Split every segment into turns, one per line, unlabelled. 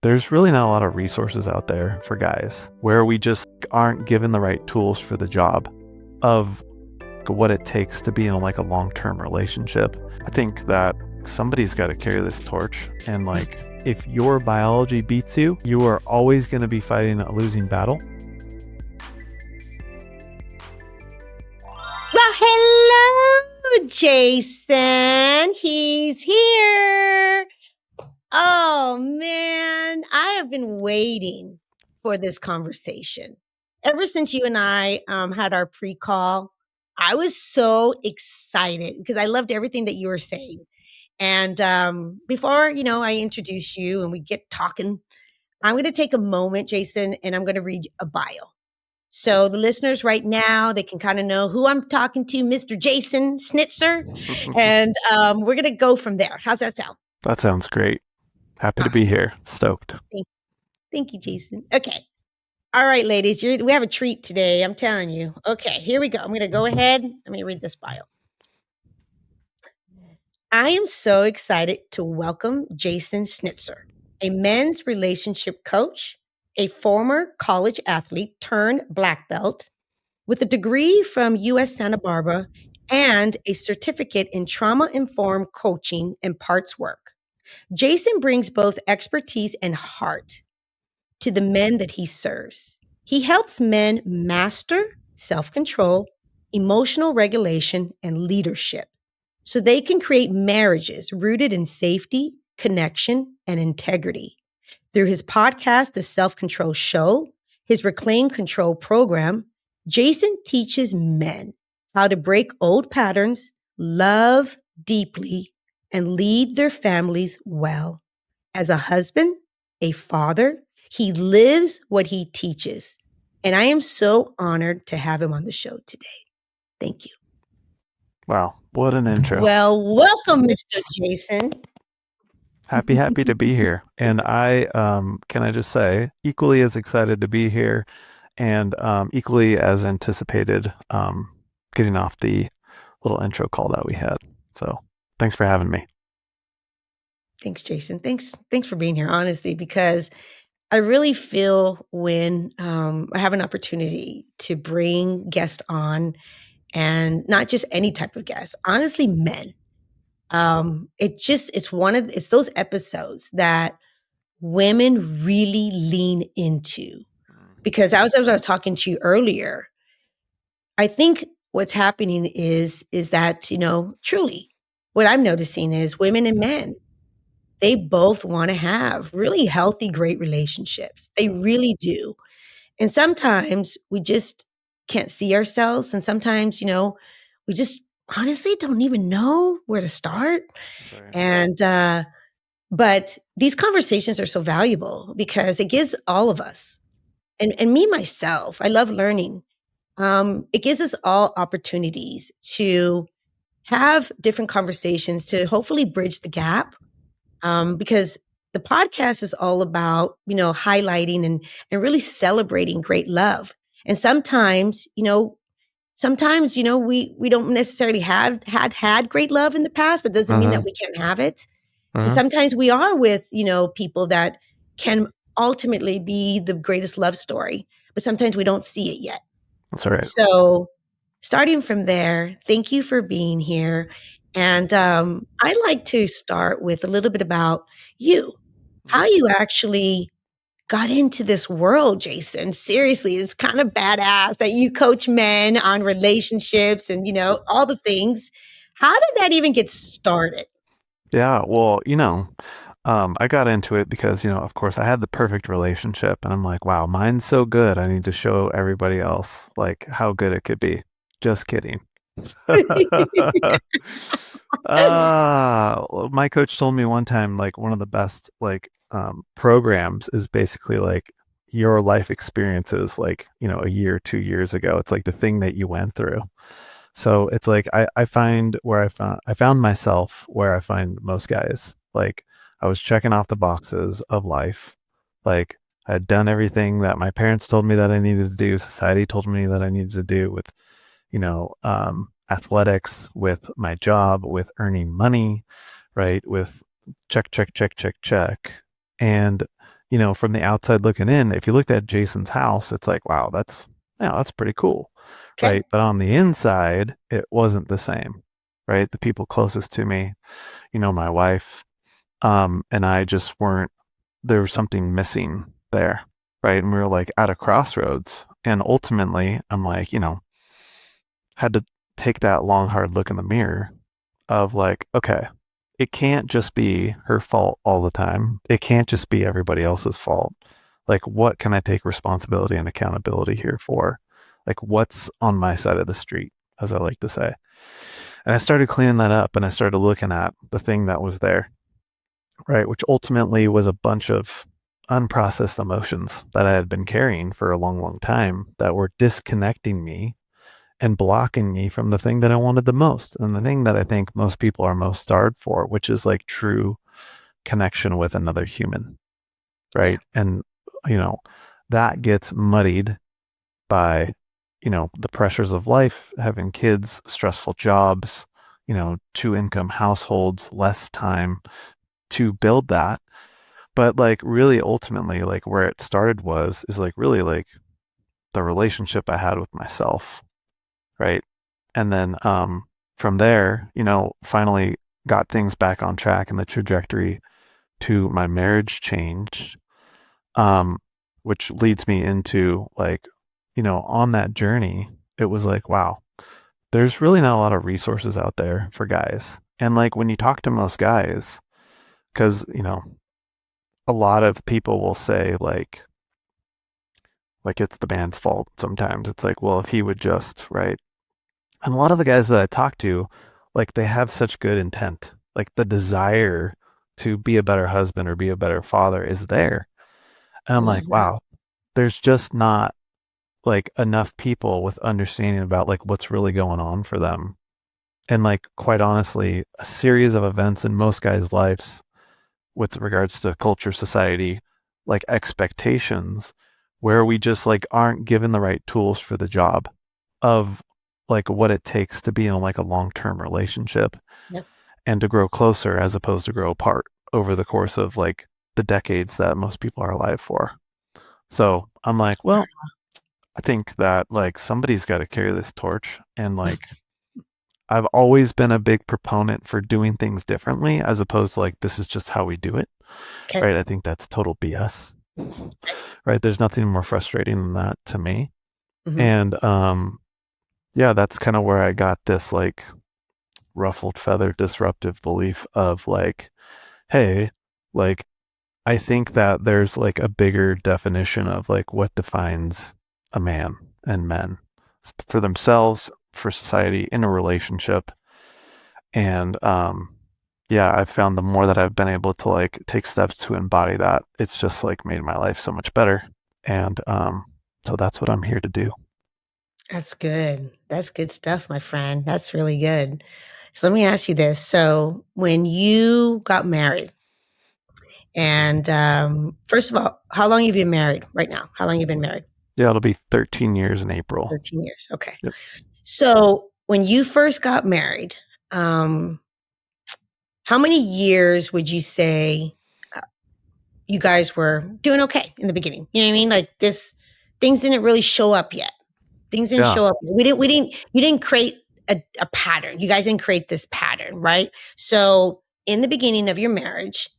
There's really not a lot of resources out there for guys where we just aren't given the right tools for the job of what it takes to be in like a long-term relationship. I think that somebody's got to carry this torch, and like if your biology beats you, you are always going to be fighting a losing battle.
Well, hello, Jason. He's here. Oh, man. I have been waiting for this conversation. Ever since you and I had our pre-call, I was so excited because I loved everything that you were saying. And before, I introduce you and we get talking, I'm going to take a moment, Jason, and I'm going to read a bio. So the listeners right now, they can kind of know who I'm talking to, Mr. Jason Schnitzer. And we're going to go from there. How's that sound?
That sounds great. Happy to be
Awesome.
here. Stoked.
Thank you, Jason. Okay. All right, ladies, we have a treat today. I'm telling you. Okay, here we go. I'm going to go ahead. Let me read this bio. I am so excited to welcome Jason Schnitzer, a men's relationship coach, a former college athlete turned black belt with a degree from US Santa Barbara and a certificate in trauma-informed coaching and parts work. Jason brings both expertise and heart to the men that he serves. He helps men master self-control, emotional regulation, and leadership so they can create marriages rooted in safety, connection, and integrity. Through his podcast, The Self-Control Show, his Reclaim Control program, Jason teaches men how to break old patterns, love deeply, and lead their families well. As a husband, a father, he lives what he teaches. And I am so honored to have him on the show today. Thank you.
Wow, what an intro.
Well, welcome, Mr. Jason.
Happy to be here. And I, can I just say, equally as excited to be here and equally as anticipated getting off the little intro call that we had. So thanks for having me.
Thanks, Jason. Thanks for being here, honestly, because I really feel when I have an opportunity to bring guests on, and not just any type of guest, honestly, men. It's those episodes that women really lean into. Because as I was talking to you earlier, I think what's happening is that, truly what I'm noticing is women and men, they both want to have really healthy, great relationships. They really do. And sometimes we just can't see ourselves. And sometimes, we just honestly don't even know where to start.
Sorry.
And, but these conversations are so valuable because it gives all of us, and me, myself, I love learning. It gives us all opportunities to have different conversations to hopefully bridge the gap. Because the podcast is all about, highlighting and really celebrating great love. And sometimes, we don't necessarily had great love in the past, but doesn't mean that we can't have it. And sometimes we are with, people that can ultimately be the greatest love story, but sometimes we don't see it yet.
That's all right.
So starting from there, thank you for being here. And I'd like to start with a little bit about you, how you actually got into this world, Jason. Seriously, it's kind of badass that you coach men on relationships and, all the things. How did that even get started?
Yeah, well, I got into it because, of course, I had the perfect relationship, and I'm like, wow, mine's so good. I need to show everybody else like how good it could be. Just kidding. My coach told me one time, like one of the best programs is basically like your life experiences, like, a year, 2 years ago. It's like the thing that you went through. So it's like I found myself where I find most guys. Like I was checking off the boxes of life. Like I had done everything that my parents told me that I needed to do, society told me that I needed to do with, athletics, with my job, with earning money, right? With check. And, from the outside looking in, if you looked at Jason's house, it's like, wow, that's pretty cool.
Okay.
Right. But on the inside, it wasn't the same. Right. The people closest to me, my wife, and I just weren't, there was something missing there. Right. And we were like at a crossroads. And ultimately, I'm like, had to take that long, hard look in the mirror of like, okay, it can't just be her fault all the time. It can't just be everybody else's fault. Like, what can I take responsibility and accountability here for? Like, what's on my side of the street, as I like to say. And I started cleaning that up and I started looking at the thing that was there, right? Which ultimately was a bunch of unprocessed emotions that I had been carrying for a long, long time that were disconnecting me and blocking me from the thing that I wanted the most. And the thing that I think most people are most starved for, which is like true connection with another human.
Yeah.
Right. And, you know, that gets muddied by, the pressures of life, having kids, stressful jobs, two income households, less time to build that. But like really ultimately, like where it started is like really like the relationship I had with myself. Right. And then from there, finally got things back on track and the trajectory to my marriage changed, um, which leads me into like, on that journey, it was like, wow, there's really not a lot of resources out there for guys. And like when you talk to most guys, because, a lot of people will say like it's the man's fault sometimes. It's like, well, if he would just, right? And a lot of the guys that I talk to, like they have such good intent. Like the desire to be a better husband or be a better father is there. And I'm like,
Mhm.
wow, there's just not like enough people with understanding about like what's really going on for them. And like quite honestly, a series of events in most guys' lives with regards to culture, society, like expectations, where we just like aren't given the right tools for the job of like what it takes to be in like a long-term relationship
Yep.
and to grow closer as opposed to grow apart over the course of like the decades that most people are alive for. So I'm like, well, I think that like somebody's got to carry this torch. And like, I've always been a big proponent for doing things differently as opposed to like, this is just how we do it.
Okay.
Right. I think that's total BS. Right. There's nothing more frustrating than that to me.
Hmm.
And, yeah, that's kind of where I got this like ruffled feather disruptive belief of like, hey, like, I think that there's like a bigger definition of like what defines a man and men for themselves, for society, in a relationship. And yeah, I've found the more that I've been able to like take steps to embody that, it's just like made my life so much better. And so that's what I'm here to do.
That's good. That's good stuff, my friend. That's really good. So let me ask you this. So when you got married, and first of all, how long have you been married right now? How long have you been married?
Yeah, it'll be 13 years in April.
13 years. Okay.
Yep.
So when you first got married, um, how many years would you say uh, you guys were doing okay in the beginning? You know what I mean? Like this, things didn't really show up yet. Things didn't
Yeah.
show up. You didn't create a pattern. You guys didn't create this pattern, right? So in the beginning of your marriage,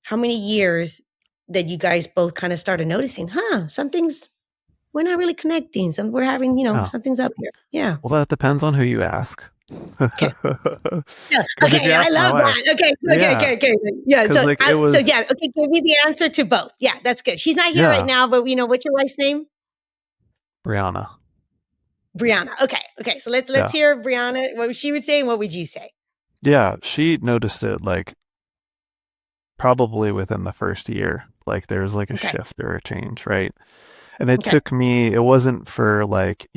how many years that you guys both kind of started noticing, something's, we're not really connecting. We're having,
Yeah.
something's up here. Yeah.
Well, that depends on who you ask.
Okay. So,
Because if
okay,
you
I
ask my
love
wife,
that. Okay,
yeah,
okay. Yeah.
because like it
So
was,
yeah. Okay, give me the answer to both. Yeah, that's good. She's not here right
yeah,
now, but what's your wife's name?
Brianna.
Brianna. Okay. So let's
Yeah.
hear Brianna. What she would say, and what would you say?
Yeah. She noticed it like probably within the first year. Like there was like a
Okay.
shift or a change, right? And it
Okay.
took me, it wasn't for like,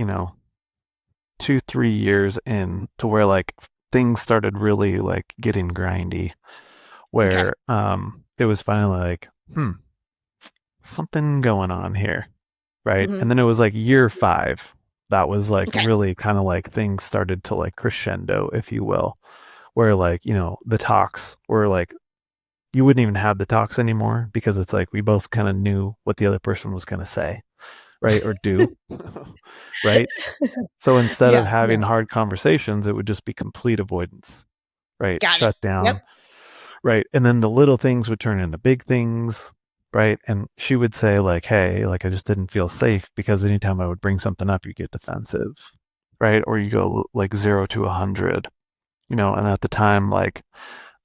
2, 3 years in to where like things started really like getting grindy,
Okay.
where it was finally like, something going on here. Right.
Hmm.
And then it was like year 5. That was like
Okay.
really kind of like things started to like crescendo, if you will, where like, the talks were like you wouldn't even have the talks anymore because it's like we both kind of knew what the other person was going to say, right? Or do, right? So instead
Yeah,
of
yeah.
having hard conversations, it would just be complete avoidance, right?
Got it.
Shut down,
Yep.
right? And then the little things would turn into big things, right? And she would say, like, hey, like, I just didn't feel safe because anytime I would bring something up, you get defensive, right? Or you go like 0 to 100, and at the time, like,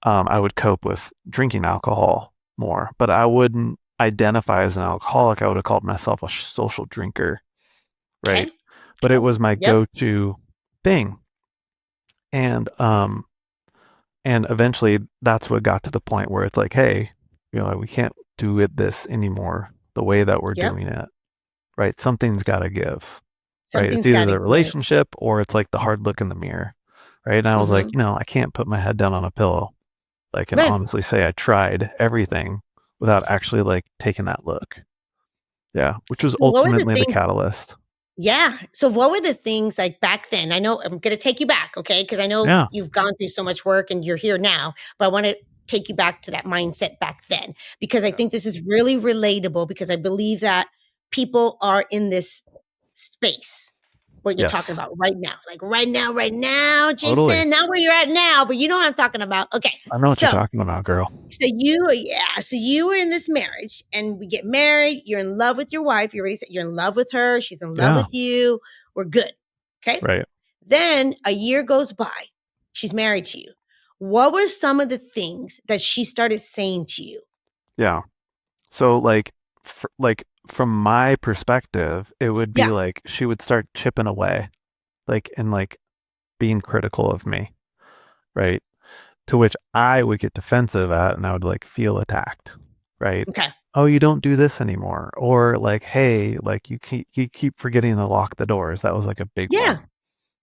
I would cope with drinking alcohol more, but I wouldn't identify as an alcoholic. I would have called myself a social drinker, right?
Okay.
But it
Okay.
was my
Yep.
go-to thing. And and eventually that's what got to the point where it's like, hey, we can't do it this anymore the way that we're
Yep.
doing it, right? Something's got to give, right? It's
Something's
either
got to
the
give.
relationship or it's like the hard look in the mirror, right? And I was like,
Mm-hmm.
I can't put my head down on a pillow, like, and
Right.
honestly say I tried everything without actually like taking that look. Yeah, which was
So what were the
ultimately the
things?
catalyst.
Yeah. So what were the things like back then? I know I'm going to take you back, okay? Because I know
Yeah,
you've gone through so much work and you're here now, but I want to take you back to that mindset back then because I
yeah,
think this is really relatable because I believe that people are in this space what you're talking
yes,
about right now,
totally.
Jason, not where you're at now, but you know what I'm talking about. Okay.
I know what you're
So
talking about, girl.
so you were in this marriage and we get married, you're in love with your wife, you already said you're in love with her, she's in love
Yeah,
with you, we're good. Okay?
right.
Then a year goes by, she's married to you. What were some of the things that she started saying to you?
Yeah. So like, like from my perspective, it would be
Yeah.
like she would start chipping away, like and like being critical of me, right? To which I would get defensive at, and I would like feel attacked, right?
Okay.
Oh, you don't do this anymore, or like, hey, like you keep forgetting to lock the doors. That was like a big
Yeah.
one,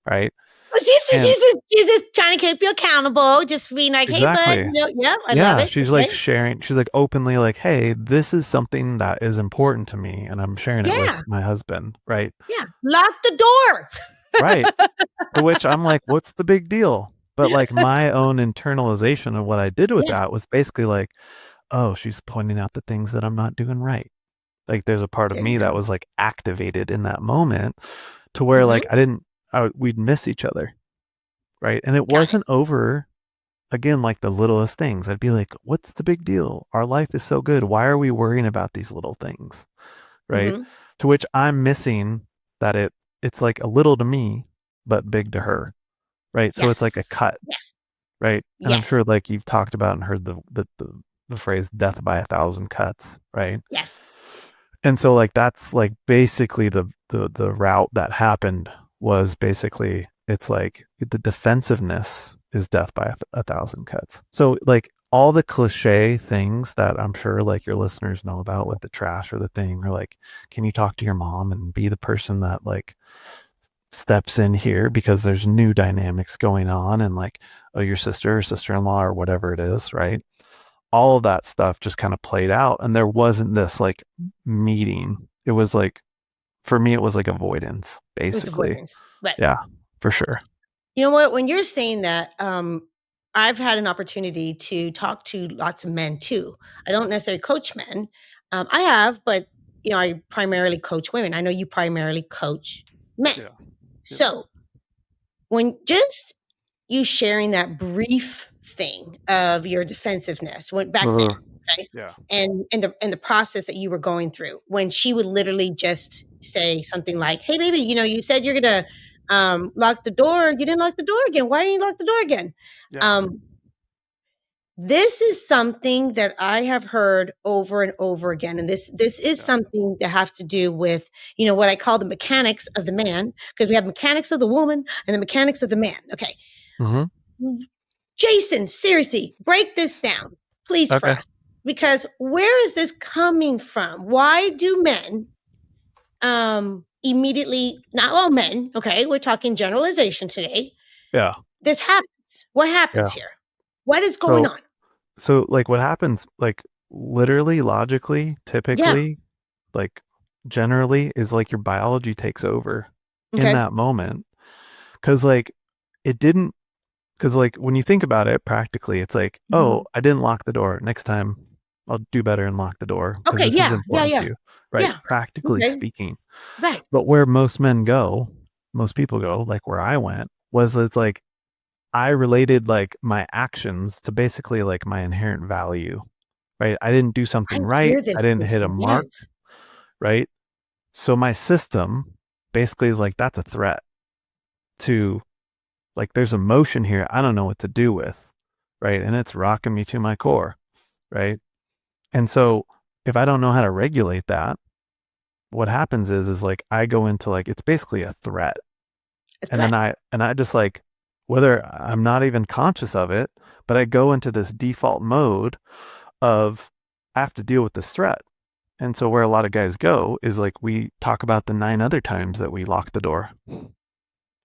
right?
Well,
And
she's just trying to keep you accountable, just being like, hey, bud,
exactly,
yep, I love
yeah,
it.
she's like
Okay.
sharing. She's like openly like, hey, this is something that is important to me, and I'm sharing it with
Yeah.
my husband, right?
Yeah. Lock the door.
Right. To which I'm like, what's the big deal? But like my own internalization of what I did with
Yeah.
that was basically like, oh, she's pointing out the things that I'm not doing right. Like there's a part of
There you
me that
go.
was like activated in that moment to where
Mm-hmm.
like we'd miss each other. Right. And it
Got it.
wasn't over again, like the littlest things. I'd be like, what's the big deal? Our life is so good. Why are we worrying about these little things? Right.
Mm-hmm.
To which I'm missing that it's like a little to me, but big to her. Right. So it's like a
Yes.
cut.
Yes.
Right. And I'm
Yes.
sure like you've talked about and heard the phrase death by 1,000 cuts. Right.
Yes.
And so like that's like basically the route that happened was basically it's like the defensiveness is death by 1,000 cuts. So like all the cliche things that I'm sure like your listeners know about with the trash or the thing or like can you talk to your mom and be the person that like steps in here because there's new dynamics going on and like oh your sister or sister-in-law or whatever it is, right? All of that stuff just kind of played out and there wasn't this like meeting. It was like for me it was like avoidance
It was
basically.
avoidance. Right.
Yeah, for sure.
You know what? When you're saying that, I've had an opportunity to talk to lots of men too. I don't necessarily coach men. I have, but I primarily coach women. I know you primarily coach men.
Yeah. Yep.
So when just you sharing that brief thing of your defensiveness went back then, okay?
Yeah.
And in the process that you were going through, when she would literally just say something like, "Hey, baby, you said you're gonna lock the door. You didn't lock the door again. Why didn't you lock the door again?"
Yeah.
Um, this is something that I have heard over and over again, and this is
Yeah.
something that has to do with what I call the mechanics of the man, because we have mechanics of the woman and the mechanics of the man. Okay,
Mm-hmm.
Jason, seriously, break this down, please, for
Okay.
us, because where is this coming from? Why do men immediately? Not all men. Okay, we're talking generalization today.
Yeah.
This happens. What
Yeah.
happens here? What is going
So
on?
like what happens like literally logically
Yeah.
typically like generally is like your biology takes over in
Okay.
that moment cuz like it didn't Because like when you think about it practically, it's like, oh,
Mhm.
I didn't lock the door. Next time I'll do better and lock the door because
Okay,
this is
yeah, yeah,
important to
yeah,
you, right?
yeah.
Practically
Okay,
speaking.
right.
But where most men go, most people go, like where I went, was it's like I related like my actions to basically like my inherent value, right? I didn't do
I
something right.
hear this,
I didn't hit a
Jason,
mark,
yes.
right? So my system basically is like, that's a threat to like, there's emotion here I don't know what to do with, right? And it's rocking me to my core, right? And so if I don't know how to regulate that, what happens is like I go into like, it's basically a threat.
A
And then
threat.
I just like, whether I'm not even conscious of it, but I go into this default mode of I have to deal with this threat. And so where a lot of guys go is like we talk about the 9 other times that we locked the door,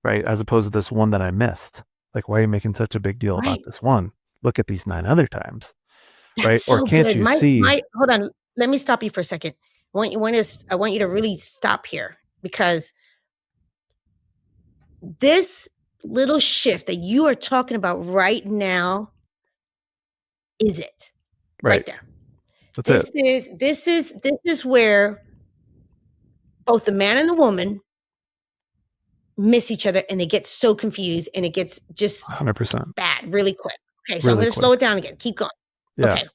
right? As opposed to this one that I missed. Like, why are you making such a big deal about
Right.
this one? Look at these 9 other times, right?
That's
Or
so
can't
good.
you
My
see?
hold on, let me stop you for a second. I want you to really stop here because this little shift that you are talking about right now is it.
Right.
Right there.
That's it.
This is where both the man and the woman miss each other and they get so confused and it gets just
100%.
bad really quick. Okay, so I'm
Really
gonna slow
quick.
it down again. Keep going.
Yeah.
Okay,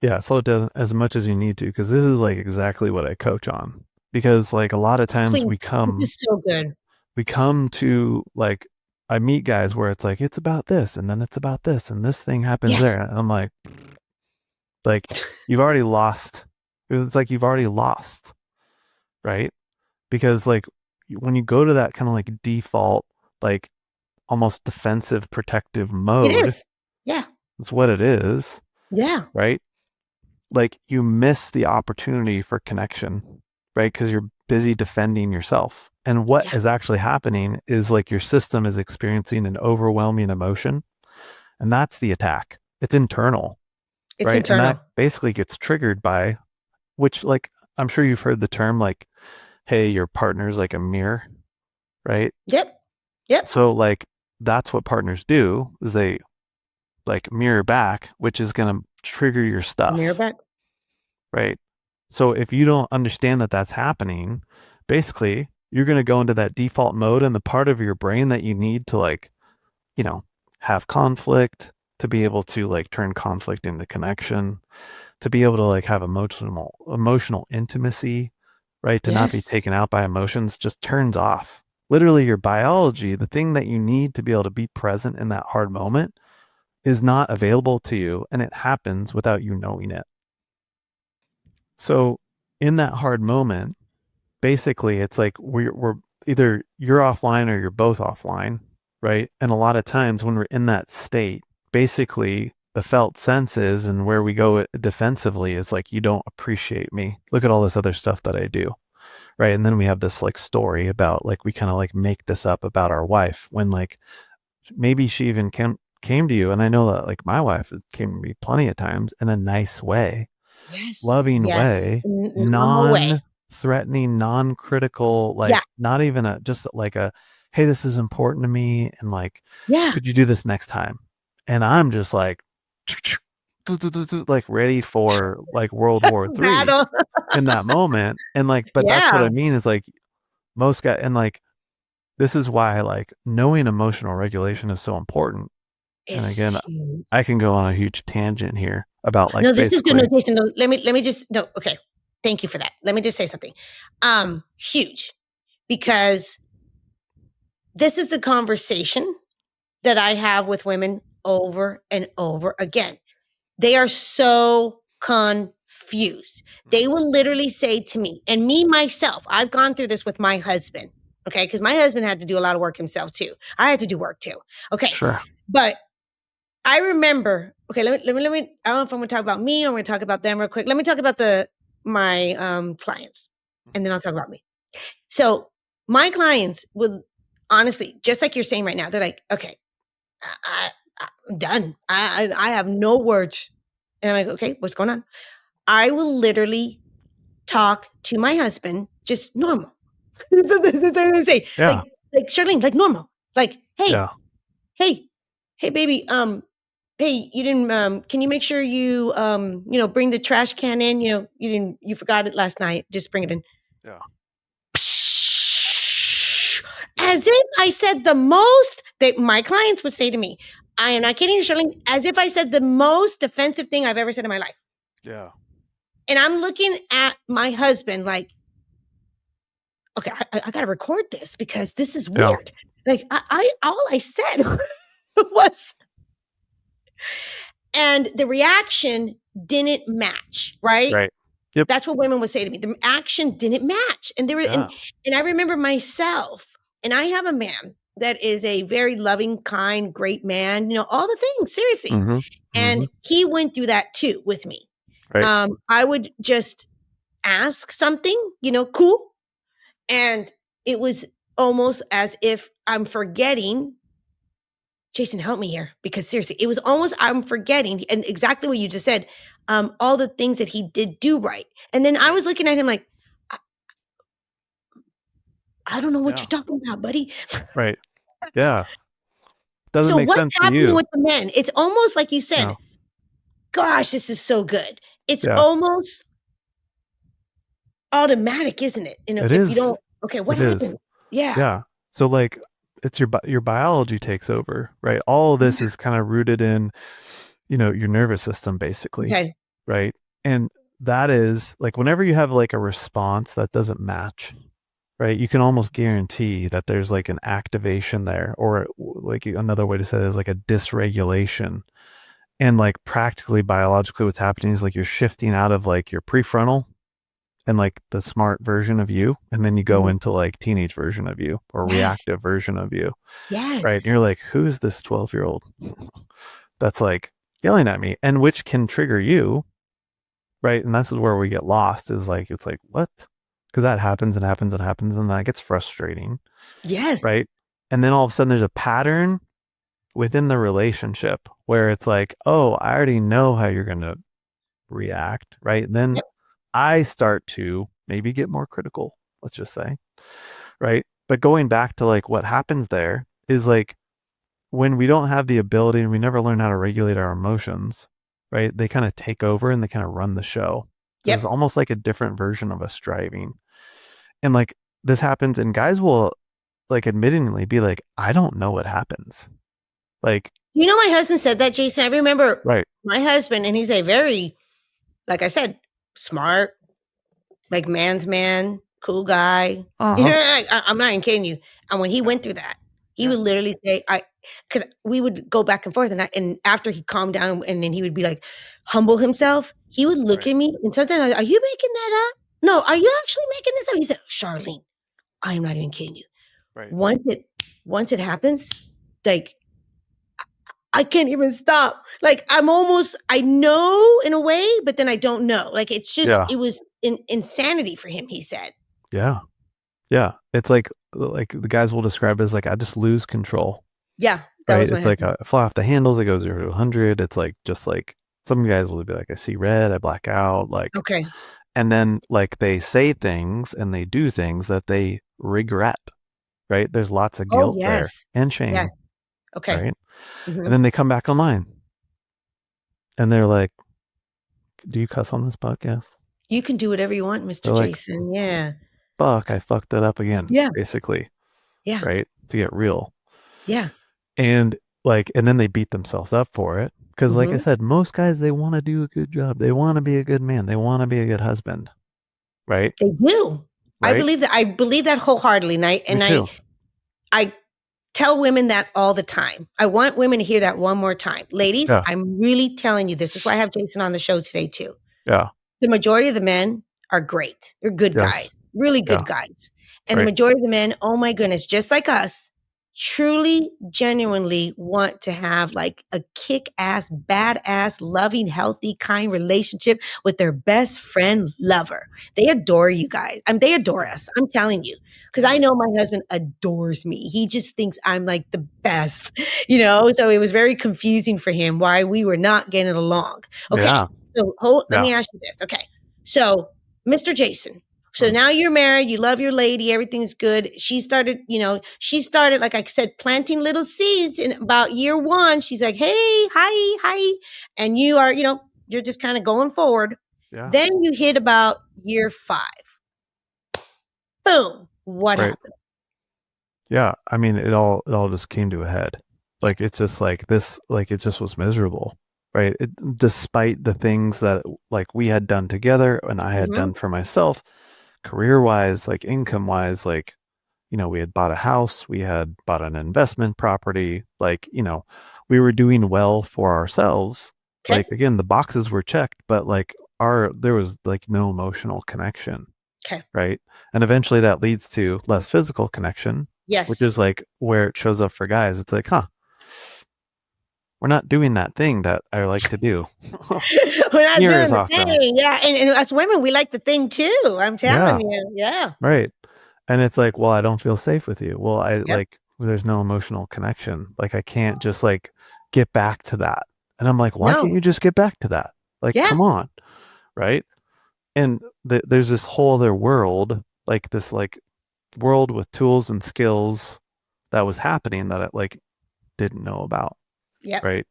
Yeah. Slow it down as much as you need to, because this is like exactly what I coach on. Because like a lot of times
please. This is so good.
we come to like, I meet guys where it's like, it's about this and then it's about this and this thing happens there.
Yes.
And I'm like, you've already lost. It's like you've already lost, right? Because like when you go to that kind of like default, like almost defensive protective
It
mode,
is. Yeah.
that's what it is,
Yeah.
right? Like you miss the opportunity for connection, right? Because you're busy defending yourself. And what
Yeah.
is actually happening is like your system is experiencing an overwhelming emotion, and that's the attack. It's internal,
It's
right? And that
internal.
basically gets triggered by, which like I'm sure you've heard the term like, hey, your partner's like a mirror, right?
Yep. Yep.
So like that's what partners do is they like mirror back, which is going to trigger your
Mirror
stuff,
back.
right? So if you don't understand that that's happening, basically you're going to go into that default mode, and the part of your brain that you need to like, you know, have conflict, to be able to like turn conflict into connection, to be able to like have emotional intimacy, right? To not be
Yes.
taken out by emotions just turns off. Literally your biology, the thing that you need to be able to be present in that hard moment is not available to you, and it happens without you knowing it. So in that hard moment, basically it's like we're either you're offline or you're both offline, right? And a lot of times when we're in that state, basically the felt senses and where we go defensively is like, you don't appreciate me, look at all this other stuff that I do, right? And then we have this like story about like, we kind of like make this up about our wife when like maybe she even came to you. And I know that like my wife came to me plenty of times in a nice way,
Yes.
loving
Yes.
way,
Normal way.
non-threatening, non-critical,
Yeah.
like not even a just like a, hey, this is important to me, and like,
Yeah.
could you do this next time? And I'm just like like ready for like World War III
Battle.
in that moment. And like, but that's what
Yeah.
I mean is like most guys, and like this is why like knowing emotional regulation is so important. And again,
It's huge.
I can go on a huge tangent here about like
No, this is good. No,
basically,
Jason, no, let me just no, okay. Thank you for that. Let me just say something. Huge. Because this is the conversation that I have with women over and over again. They are so confused. They will literally say to me, and me myself, I've gone through this with my husband, okay? Because my husband had to do a lot of work himself too. I had to do work too. Okay.
sure,
But I remember, okay, I don't know if I'm gonna talk about me or I'm gonna talk about them real quick. Let me talk about my clients and then I'll talk about me. So my clients would honestly, just like you're saying right now, they're like, okay, I'm done. I have no words. And I'm like, okay, what's going on? I will literally talk to my husband just normal. Say,
yeah,
like Charlene, like normal. Like, hey,
yeah,
hey, hey baby, hey, you didn't can you make sure you bring the trash can in? You forgot it last night. Just bring it in.
Yeah.
As if I said the most that my clients would say to me. I am not kidding you, Charlene. As if I said the most defensive thing I've ever said in my life.
Yeah.
And I'm looking at my husband like, okay, I got to record this because this is
Yeah.
weird. Like all I said was, and the reaction didn't match, right?
Right. Yep.
That's what women would say to me. The action didn't match. And there were,
Yeah.
and I remember myself, and I have a man that is a very loving, kind, great man, all the things, seriously.
Mm-hmm.
And
Mm-hmm.
he went through that too with me.
Right.
I would just ask something, cool. And it was almost as if I'm forgetting. Jason, help me here, because seriously, it was almost I'm forgetting, and exactly what you just said, all the things that he did do right. And then I was looking at him like, I don't know what
Yeah.
you're talking about, buddy.
Right. Yeah. Doesn't
So
make
what's
sense to
happening
you.
with the men? It's almost like you said,
No.
gosh, this is so good. It's
Yeah.
almost automatic, isn't it?
It
If
is.
you don't, okay, what
It
happens?
is.
Yeah.
Yeah. So like it's your biology takes over, right? All of this is kind of rooted in, your nervous system basically,
Okay.
right? And that is like whenever you have like a response that doesn't match, right? You can almost guarantee that there's like an activation there, or like another way to say it is like a dysregulation. And like practically biologically what's happening is like you're shifting out of like your prefrontal and like the smart version of you, and then you go into like teenage version of you or
Yes.
reactive version of you.
Yes.
Right. And you're like, who's this 12-year-old that's like yelling at me, and which can trigger you. Right. And that's where we get lost is like, it's like, what? Because that happens and happens and happens, and that gets frustrating.
Yes.
Right. And then all of a sudden there's a pattern within the relationship where it's like, oh, I already know how you're going to react. Right. And then I start to maybe get more critical, let's just say. Right. But going back to like what happens there is like when we don't have the ability and we never learn how to regulate our emotions, right? They kind of take over and they kind of run the show.
Yep.
It's almost like a different version of us driving. And like this happens, and guys will like admittingly be like, I don't know what happens. Like,
my husband said that, Jason. I remember
right.
My husband, and he's a very, like I said, smart, like man's man, cool guy. I'm not even kidding you. And when he went through that, he would literally say, because we would go back and forth, and after he calmed down, and then he would be like, humble himself, he would look at me, and sometimes are you making that up? No, are you actually making this up? He said, Charlene, I am not even kidding you.
Right.
Once it happens, like, I can't even stop. Like I know in a way, but then I don't know. Like it's just, it was insanity for him, he said.
Yeah. Yeah. It's like the guys will describe it as like, I just lose control.
Yeah. That was my
It's like I fly off the handles. It goes 0 to 100. It's like, just like some guys will be like, I see red, I black out. Like,
okay.
And then like they say things and they do things that they regret, right? There's lots of guilt there and shame.
Yes. Okay.
Right. Mm-hmm. And then they come back online and they're like, do you cuss on this podcast?
You can do whatever you want, Mr. Jason. Like, yeah.
Fuck, I fucked it up again.
Yeah.
Basically.
Yeah.
Right. To get real.
Yeah.
And then they beat themselves up for it. Because like I said, most guys, they want to do a good job. They want to be a good man. They want to be a good husband. Right.
They do. Right? I believe that wholeheartedly. And I tell women that all the time. I want women to hear that one more time. Ladies, I'm really telling you, this is why I have Jason on the show today too.
Yeah.
The majority of the men are great. They're good guys, really good guys. And the majority of the men, oh my goodness, just like us, truly, genuinely want to have like a kick-ass, badass, loving, healthy, kind relationship with their best friend lover. They adore you guys. They adore us. I'm telling you. Because I know my husband adores me. He just thinks I'm like the best, So it was very confusing for him why we were not getting along. Okay. Yeah. So let me ask you this. Okay. So, Mr. Jason, So now you're married, you love your lady, everything's good. She started, like I said, planting little seeds in about year one. She's like, hey, hi, hi. And you're just kind of going forward.
Yeah.
Then you hit about year 5. Boom. What
Right.
happened?
Yeah. I mean, it all just came to a head.
Yeah.
Like it's just like this, like it just was miserable. Right. Despite the things that like we had done together and I had
Hmm.
done for myself, career wise, like income wise, like, we had bought a house, we had bought an investment property, like, we were doing well for ourselves.
Okay.
Like, again, the boxes were checked, but like there was like no emotional connection.
Okay.
Right. And eventually that leads to less physical connection, which
Yes.
is like where it shows up for guys. It's like, we're not doing that thing that I like to do
We're not
near
doing
as
the
often.
thing. Yeah. And as women, we like the thing too. I'm
Yeah.
telling you. Yeah.
Right. And it's like, well, I don't feel safe with you. Well,
Yep.
there's no emotional connection. Like, I can't just like get back to that. And I'm like, why can't
No.
you just get back to that? Like,
Yeah.
come on. Right. And there's this whole other world, like this, like world with tools and skills that was happening that I like didn't know about.
Yep.
Right.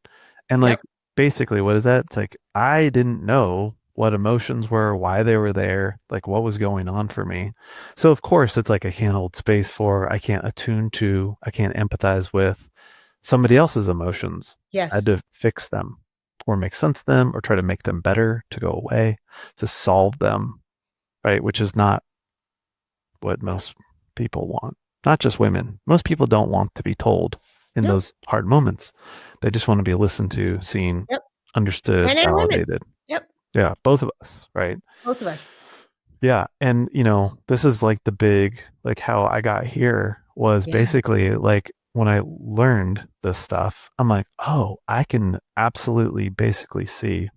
And like,
Yep.
basically, what is that? It's like, I didn't know what emotions were, why they were there, like what was going on for me. So, of course, it's like I can't hold space for, I can't attune to, I can't empathize with somebody else's emotions. I had
Yes.
to fix them or make sense of them or try to make them better, to go away, to solve them. Right. Which is not what most people want. Not just women. Most people don't want to be told in
No.
those hard moments. They just want to be listened to, seen,
Yep.
understood,
Men and women.
validated.
Yep.
Yeah, both of us, right?
Both of us.
Yeah, and this is like the big, like how I got here was
Yeah.
basically like when I learned this stuff, I'm like, "Oh, I can absolutely basically see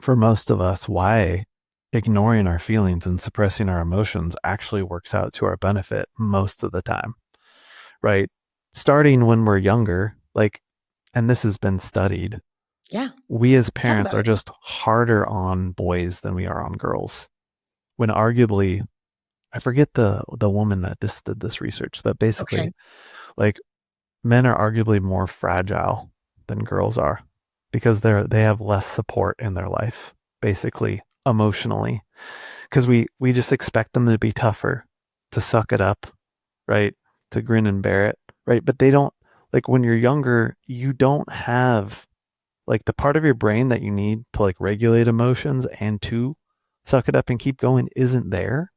for most of us why ignoring our feelings and suppressing our emotions actually works out to our benefit most of the time, right? Starting when we're younger, like, and this has been studied,
Yeah.
we as
Talk
parents
about
are
it.
just harder on boys than we are on girls. When arguably, I forget the woman that just did this research that basically
Okay.
like men are arguably more fragile than girls are because they have less support in their life, basically emotionally, because we just expect them to be tougher, to suck it up, right, to grin and bear it, right, but they don't, like when you're younger you don't have like the part of your brain that you need to like regulate emotions and to suck it up and keep going isn't there,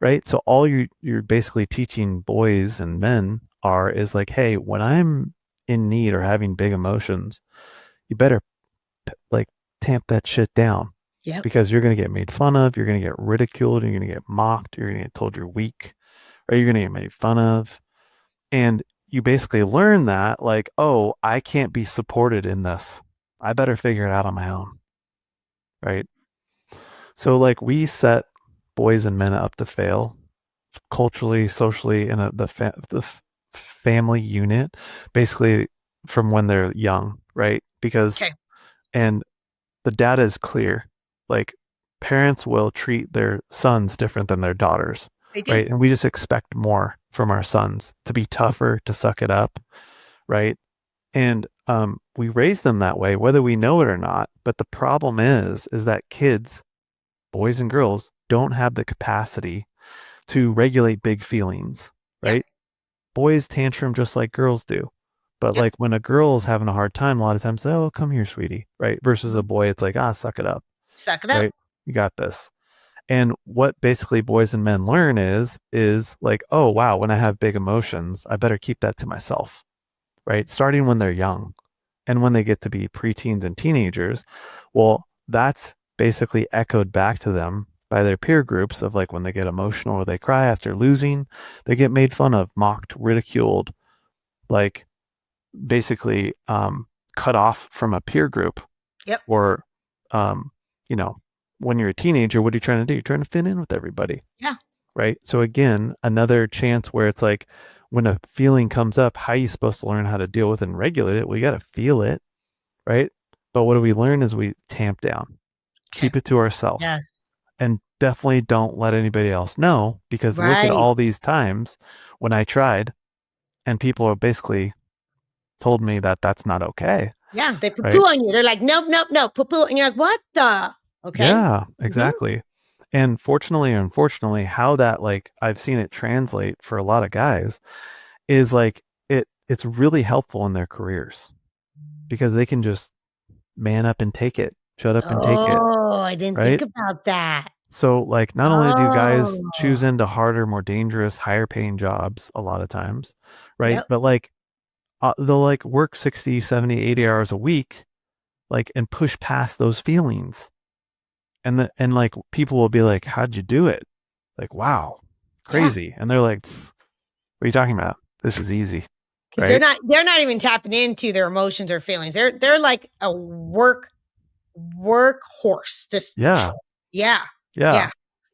right? So all you're basically teaching boys and men are is like, hey, when I'm in need or having big emotions, you better like tamp that shit down
Yep.
because you're going to get made fun of, you're going to get ridiculed, you're going to get mocked, you're going to get told you're weak, or you're going to get made fun of. And you basically learn that like, oh, I can't be supported in this. I better figure it out on my own, right? So like we set boys and men up to fail culturally, socially in the family unit, basically from when they're young, right? Because
Okay.
and the data is clear, like parents will treat their sons different than their daughters,
They do.
right? And we just expect more from our sons to be tougher, to suck it up, right? And we raise them that way, whether we know it or not. But the problem is that kids, boys and girls, don't have the capacity to regulate big feelings,
Yep.
right? Boys tantrum just like girls do. But
Yep.
like when a girl is having a hard time, a lot of times, oh, come here, sweetie, right? Versus a
Mhm.
boy, it's like, suck it up,
Suck it up.
right? You got this. And what basically boys and men learn is like, oh wow, when I have big emotions, I better keep that to myself, right? Starting when they're young. And when they get to be preteens and teenagers, well, that's basically echoed back to them by their peer groups of like when they get emotional or they cry after losing, they get made fun of, mocked, ridiculed, like basically cut off from a peer group.
Yep.
Or, um, you know, when you're a teenager, what are you trying to do? You're trying to fit in with everybody,
Yeah.
right? So again, another chance where it's like when a feeling comes up, how are you supposed to learn how to deal with and regulate it? We got to feel it, right? But what do we learn is we tamp down,
Okay.
keep it to ourselves.
Yes.
and definitely don't let anybody else know, because look at
Right.
all these times when I tried and people have basically told me that that's not okay.
Yeah, they poo-poo
Right.
on you. They're like, "Nope, nope, nope, poo-poo," and you're like, "What the?" Okay.
Yeah,
Mhm.
exactly. And fortunately or unfortunately, how that, like, I've seen it translate for a lot of guys is like it's really helpful in their careers, because they can just man up and take it, shut up and take it,
Oh, I didn't think
right?
about that.
So, like, not only do guys choose
Oh.
into harder, more dangerous, higher paying jobs a lot of times, right?
Yep.
But like they'll like work 60, 70, 80 hours a week, like, and push past those feelings. And like people will be like, "How'd you do it?" Like, "Wow,
Yeah.
crazy." And they're like, "What are you talking about? This is easy."
'Cause they're
Right?
not even tapping into their emotions or feelings. They're like a workhorse. Just
Yeah.
yeah.
Yeah.
Yeah.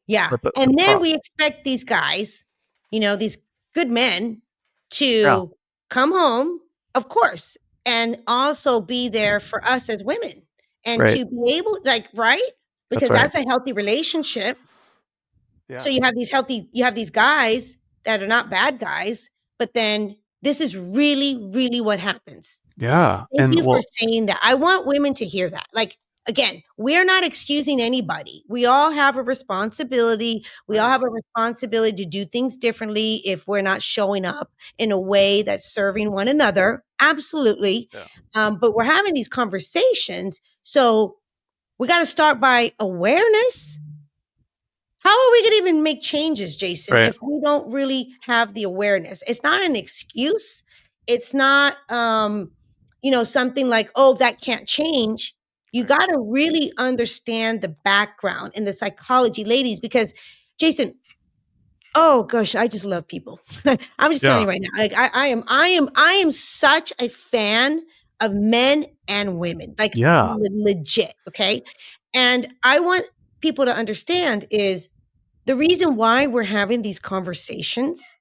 Yeah.
But the
And then
pro
we expect these guys, these good men
yeah,
to come home, of course, and also be there for us as women and
right.
to be able like, right?
That's
Because
right.
that's a healthy relationship.
Yeah.
So you have these guys that are not bad guys, but then this is really, really what happens.
Yeah.
Thank
And
you for
well,
saying that. I want women to hear that. Like, again, we're not excusing anybody. We all have a responsibility. We all
right.
have a responsibility to do things differently if we're not showing up in a way that's serving one another. Absolutely.
Yeah.
But we're having these conversations. So we got to start by awareness. How are we going to even make changes, Jason,
Right.
if we don't really have the awareness? It's not an excuse. It's not, something like, oh, that can't change. You
Right.
got to really understand the background and the psychology, ladies, because Jason, oh gosh, I just love people. I'm just telling
Yeah.
you right now. Like I am such a fan of men and women, like
Yeah.
legit. Okay. And I want people to understand is the reason why we're having these conversations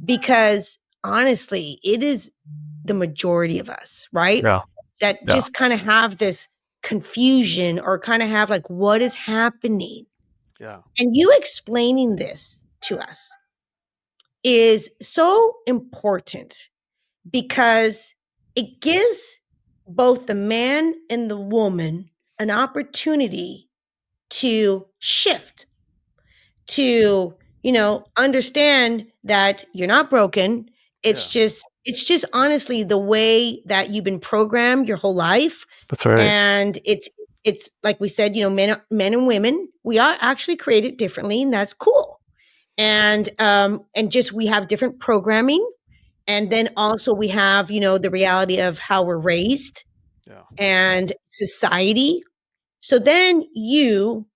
because honestly, it is the majority of us, right?
Yeah.
That
Yeah.
just kind of have this confusion or kind of have like, what is happening?
Yeah.
And you explaining this to us is so important because it gives both the man and the woman an opportunity to shift to understand that you're not broken.
Yeah.
It's just honestly the way that you've been programmed your whole life.
That's right.
And it's like we said, men and women, we are actually created differently, and that's cool. And just we have different programming, and then also we have the reality of how we're raised
Yeah.
and society. So then you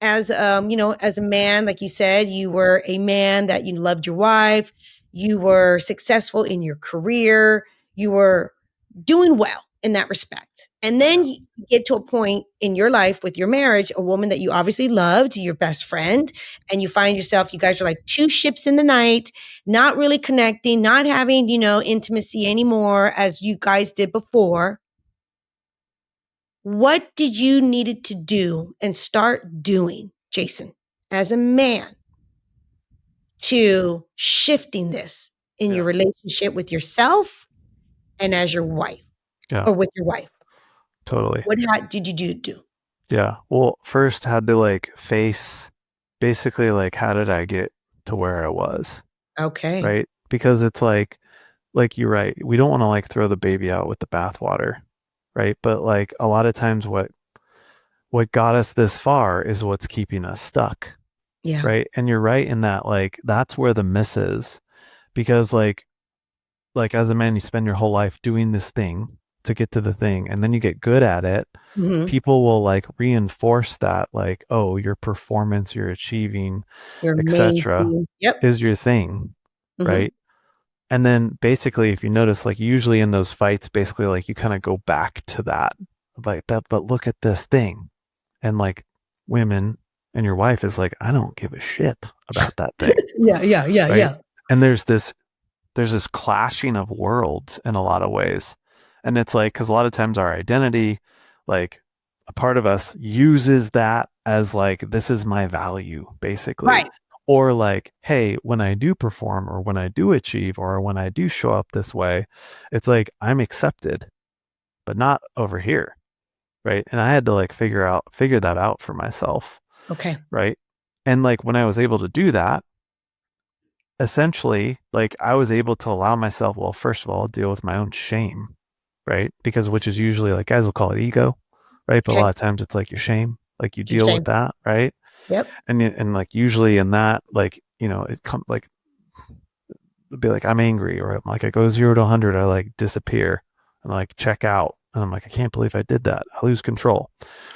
as a man, like you said, you were a man that you loved your wife, you were successful in your career, you were doing well in that respect. And then
Yeah.
you get to a point in your life with your marriage, a woman that you obviously loved, your best friend, and you find yourself, you guys are like two ships in the night, not really connecting, not having, intimacy anymore as you guys did before. What did you needed to do and start doing, Jason, as a man to shifting this in your
Yeah.
relationship with yourself and as your wife
Yeah.
or with your wife?
Totally.
Did you do?
Yeah. Well, first had to like face basically like how did I get to where I was,
Okay.
right? Because it's like you're right. We don't want to like throw the baby out with the bathwater, right? But like a lot of times what got us this far is what's keeping us stuck,
Yeah.
right? And you're right in that, like, that's where the miss is, because like as a man you spend your whole life doing this thing to get to the thing, and then you get good at it.
Mhm.
People will like reinforce that, like, oh, your performance, your achieving,
You're
etc.,
amazing. Yep.
is your thing,
Mhm.
right? And then basically if you notice, like, usually in those fights, basically like you kind of go back to that, like that, but look at this thing. And like women and your wife is like, I don't give a shit about that thing,
Yeah, yeah, yeah,
right?
yeah.
And there's this clashing of worlds in a lot of ways. And it's like, because a lot of times our identity, like, a part of us uses that as like, this is my value, basically.
Right.
Or like, hey, when I do perform or when I do achieve or when I do show up this way, it's like I'm accepted, but not over here. Right. And I had to like figure that out for myself.
Okay.
Right. And like when I was able to do that, essentially, like I was able to allow myself, well, first of all, deal with my own shame, right? Because which is usually like guys will call it ego, right? But a
Okay.
lot of times it's like your shame, like you
Your
deal with
shame.
that, right?
Yep.
And like usually in that, like it come like it'd be like I'm angry or like I go 0 to 100, I like disappear and like check out, and I'm like I can't believe I did that. I lose control,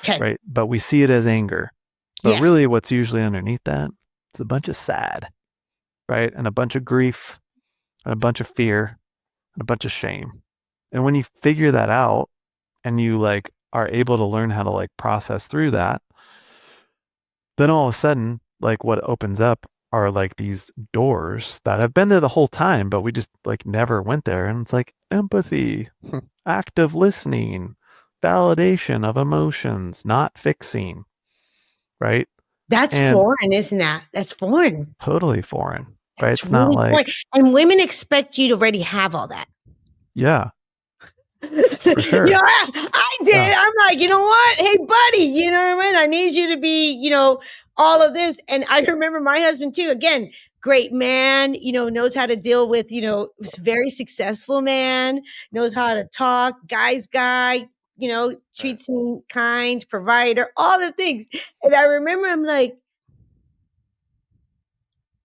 Okay.
right? But we see it as anger, but
Yes.
really, what's usually underneath that is a bunch of sad, right, and a bunch of grief and a bunch of fear and a bunch of shame. And when you figure that out and you like are able to learn how to like process through that, then all of a sudden, like what opens up are like these doors that have been there the whole time, but we just like never went there. And it's like empathy, active listening, validation of emotions, not fixing, right?
That's
And
foreign, isn't that? That's foreign.
totally foreign, right?
That's
It's not
really
like,
foreign. And women expect you to already have all that.
yeah, for
You know,
sure.
I
Yeah.
did. I'm like, you know what? Hey, buddy, you know what I mean? I need you to be, all of this. And I remember my husband too. Again, great man, knows how to deal with, was very successful man, knows how to talk, guy's guy,
Right.
treats me kind, provider, all the things. And I remember I'm like,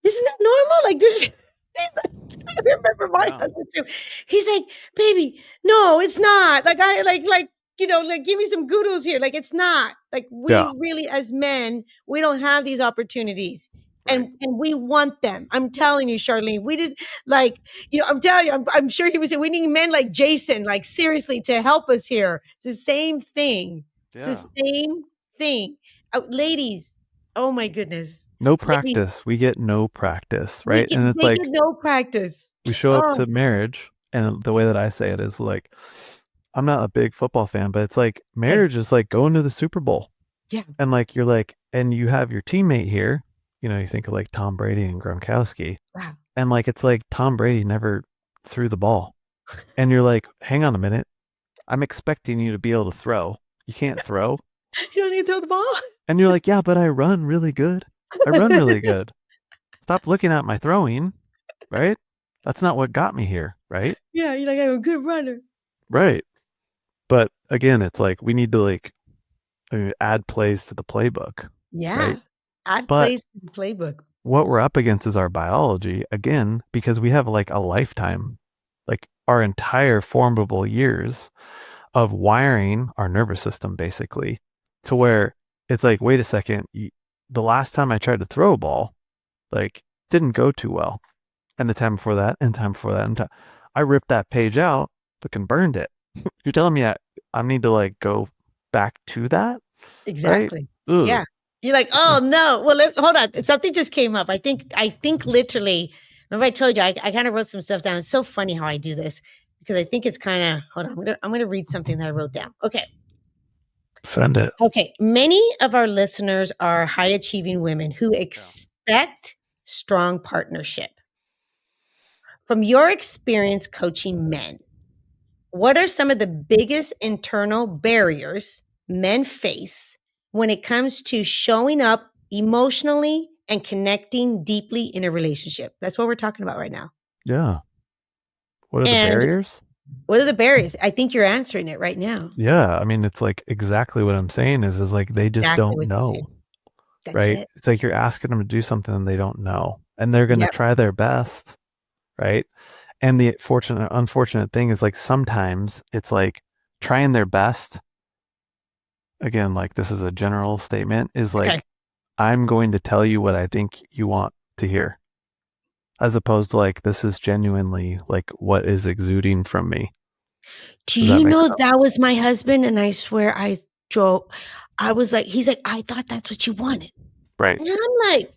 isn't that normal? Like, there's I remember my
Yeah.
husband too. He's like, "Baby, no, it's not. Like I like, like give me some goodles here. Like it's not. Like we
Yeah.
really as men, we don't have these opportunities.
Right.
And we want them. I'm telling you, Charlene. We did like, I'm telling you, I'm sure he was saying we need men like Jason, like seriously, to help us here. It's the same thing. It's the
Yeah.
same thing. Ladies, oh my goodness.
No
Ladies,
practice. We get no practice, right? And it's
they get
like
no practice.
we show up
Oh,
to marriage, and the way that I say it is like, I'm not a big football fan, but it's like
okay.
marriage is like going to the Super Bowl.
Yeah.
And like you're like, and you have your teammate here, you think of like Tom Brady and Gronkowski.
Wow.
And like it's like Tom Brady never threw the ball. And you're like, hang on a minute. I'm expecting you to be able to throw. You can't throw.
You don't need to throw the ball?
And you're like, yeah, but I run really good. I run really good. Stop looking at my throwing, right? That's not what got me here, right?
Yeah, you're like, "I'm a good runner."
Right. But again, it's like we need to like add plays to the playbook, right?
Yeah. Add
But
plays to the playbook.
what we're up against is our biology again, because we have like a lifetime, like our entire formable years of wiring our nervous system basically to where it's like, wait a second, the last time I tried to throw a ball, like didn't go too well. And the time before that, and time before that, I ripped that page out, fucking burned it. You're telling me I need to like go back to that, right?
Exactly.
Ugh.
Yeah. You're like, "Oh, no." Well, hold on. Something just came up. I think literally, remember I told you I kinda wrote some stuff down. It's so funny how I do this because I think it's kinda hold on. I'm gonna read something that I wrote down. Okay.
Send it.
Okay. Many of our listeners are high achieving women who
Yeah.
expect strong partnership. From your experience coaching men, what are some of the biggest internal barriers men face when it comes to showing up emotionally and connecting deeply in a relationship? That's what we're talking about right now.
Yeah. What are the
And
barriers?
what are the barriers? I think you're answering it right now.
Yeah, I mean, it's like exactly what I'm saying is like they just
Exactly
don't
what you said.
know,
That's
right?
it.
It's like you're asking them to do something and they don't know, and they're going to
Yep.
try their best, right? And the unfortunate thing is like sometimes it's like trying their best. Again, like this is a general statement, is
Okay.
like I'm going to tell you what I think you want to hear, as opposed to like this is genuinely like what is exuding from me.
Do
Does that
you
make
know
sense?
that was my husband? And I swear I drove. I was like, he's like, I thought that's what you wanted.
Right.
And I'm like,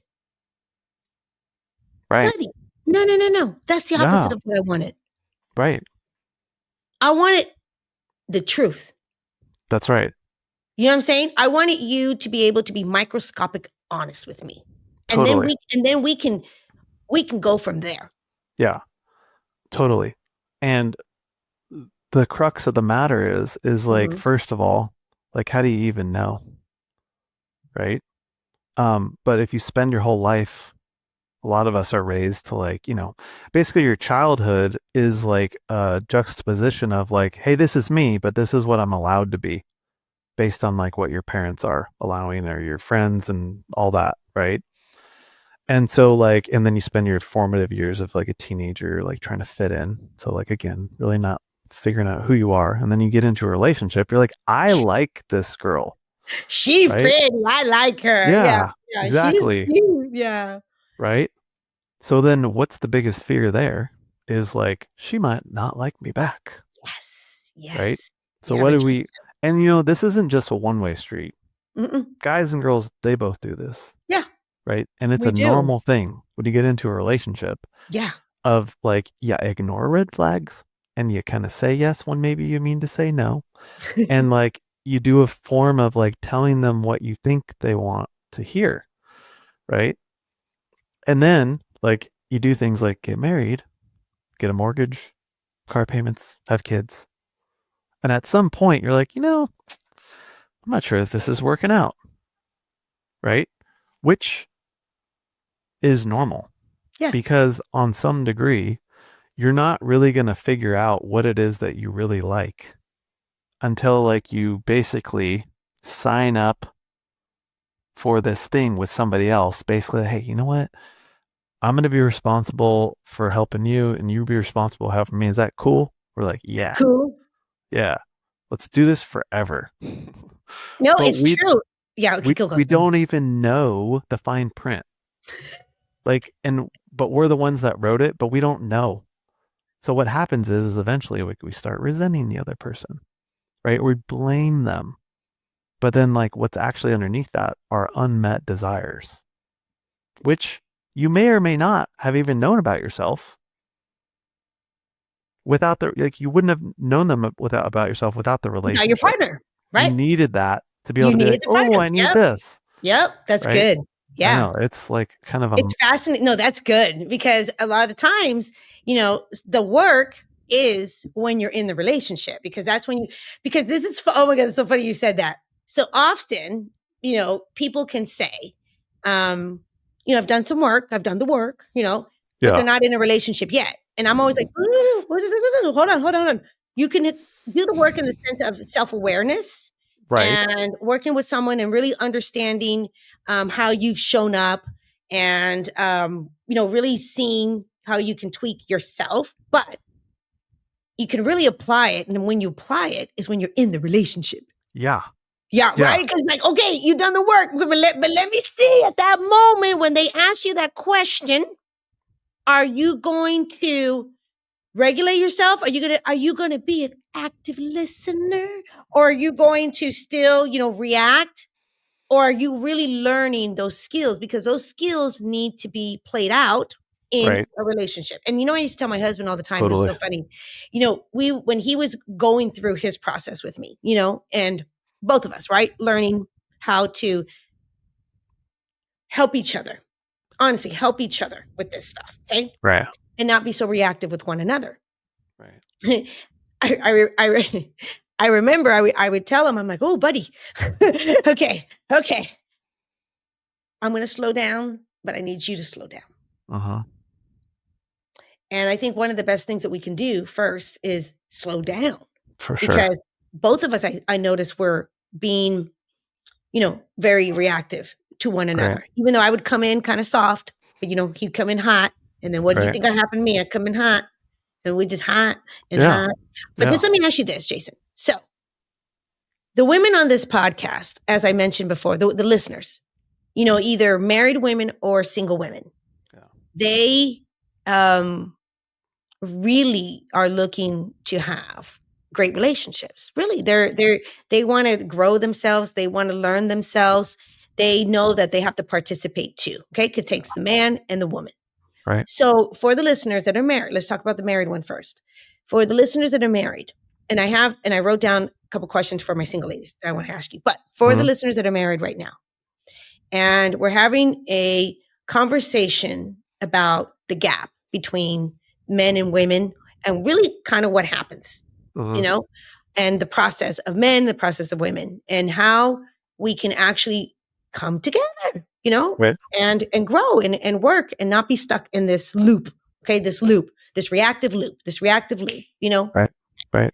Right.
buddy, no, no, no, no. That's the opposite
Yeah.
of what I wanted.
Right.
I wanted the truth.
That's right.
You know what I'm saying? I wanted you to be able to be microscopic honest with me. And then
Totally.
we can go from there.
Yeah, totally. And the crux of the matter is like,
Mhm.
first of all, like, how do you even know? Right. But if you spend your whole life, a lot of us are raised to, like, basically your childhood is like a juxtaposition of like, hey, this is me, but this is what I'm allowed to be based on like what your parents are allowing or your friends and all that. Right. And so like, and then you spend your formative years of like a teenager, like trying to fit in. So like, again, really not figuring out who you are. And then you get into a relationship. You're like, I like this girl.
She
Right.
pretty. I like her. Yeah.
Yeah,
Yeah. She's
exactly.
cute. Yeah.
Right. So then what's the biggest fear there is like, she might not like me back.
Yes.
Right.
Yes.
So
Yeah.
what do we, and this isn't just a one-way street.
Mm-mm.
Guys and girls, they both do this.
Yeah.
Right. And it's
We
a
do.
normal thing when you get into a relationship
Yeah.
of like, yeah, ignore red flags and you kind of say yes when maybe you mean to say no. And like, you do a form of like telling them what you think they want to hear. Right. And then like, you do things like get married, get a mortgage, car payments, have kids. And at some point, you're like, I'm not sure if this is working out. Right. Which is normal
Yeah.
because on some degree, you're not really going to figure out what it is that you really like until like you basically sign up for this thing with somebody else. Basically, hey, you know what? I'm going to be responsible for helping you and you be responsible for helping me. Is that cool? We're like, yeah,
Cool.
yeah. Let's do this forever.
No,
But
it's true. Yeah. Okay.
we
Go.
we don't even know the fine print. Like, but we're the ones that wrote it, but we don't know. So what happens is eventually we start resenting the other person, right? We blame them. But then like what's actually underneath that are unmet desires, which you may or may not have even known about yourself without like you wouldn't have known them about yourself without the
Without your
relationship.
partner,
You
right?
needed that to be able
You
to be
needed
like,
the
oh,
partner.
I need
Yep.
this,
Yep. That's
right?
good.
I
Yeah.
know it's like kind of
It's fascinating. No, that's good because a lot of times, the work is when you're in the relationship because that's when because this is, oh my God, it's so funny you said that. So often, people can say, I've done some work, I've done the work, but they're
yeah,
not in a relationship yet. And I'm always like, hold on, hold on, hold on. You can do the work in the sense of self awareness
right,
and working with someone and really understanding how you've shown up and really seeing how you can tweak yourself, but you can really apply it, and when you apply it is when you're in the relationship.
yeah,
Yeah,
yeah,
right. Because like, okay, you've done the work, but let me see at that moment when they ask you that question, are you going to regulate yourself? Are you gonna be an active listener, or are you going to still react? Or are you really learning those skills? Because those skills need to be played out in
right,
a relationship. And I used to tell my husband all the time, it was
totally,
so funny. When he was going through his process with me, and both of us, right? Learning how to help each other. Honestly, help each other with this stuff, okay?
right,
And not be so reactive with one another.
right,
I remember I would tell him, I'm like, oh, buddy, okay, okay. I'm going to slow down, but I need you to slow down.
uh huh,
And I think one of the best things that we can do first is slow down
for sure,
because both of us, I noticed, were being, very reactive to one
right,
another. Even though I would come in kind of soft, but he'd come in hot. And then what do you
right,
think happened to me? I come in hot and we just hot and
yeah,
hot. But
yeah,
let me ask you this, Jason. So the women on this podcast, as I mentioned before, the listeners, either married women or single women,
yeah,
they really are looking to have great relationships. Really, they want to grow themselves. They want to learn themselves. They know that they have to participate too. Okay, because it takes the man and the woman.
right,
So for the listeners that are married, let's talk about the married one first. For the listeners that are married, and I wrote down a couple questions for my single ladies that I want to ask you. But for the
Mhm.
listeners that are married right now. And we're having a conversation about the gap between men and women and really kind of what happens, you
Mhm.
know, and the process of men, the process of women, and how we can actually come together,
Right.
and grow and work and not be stuck in this loop. Okay, this loop, this reactive loop, this reactive loop.
Right. Right.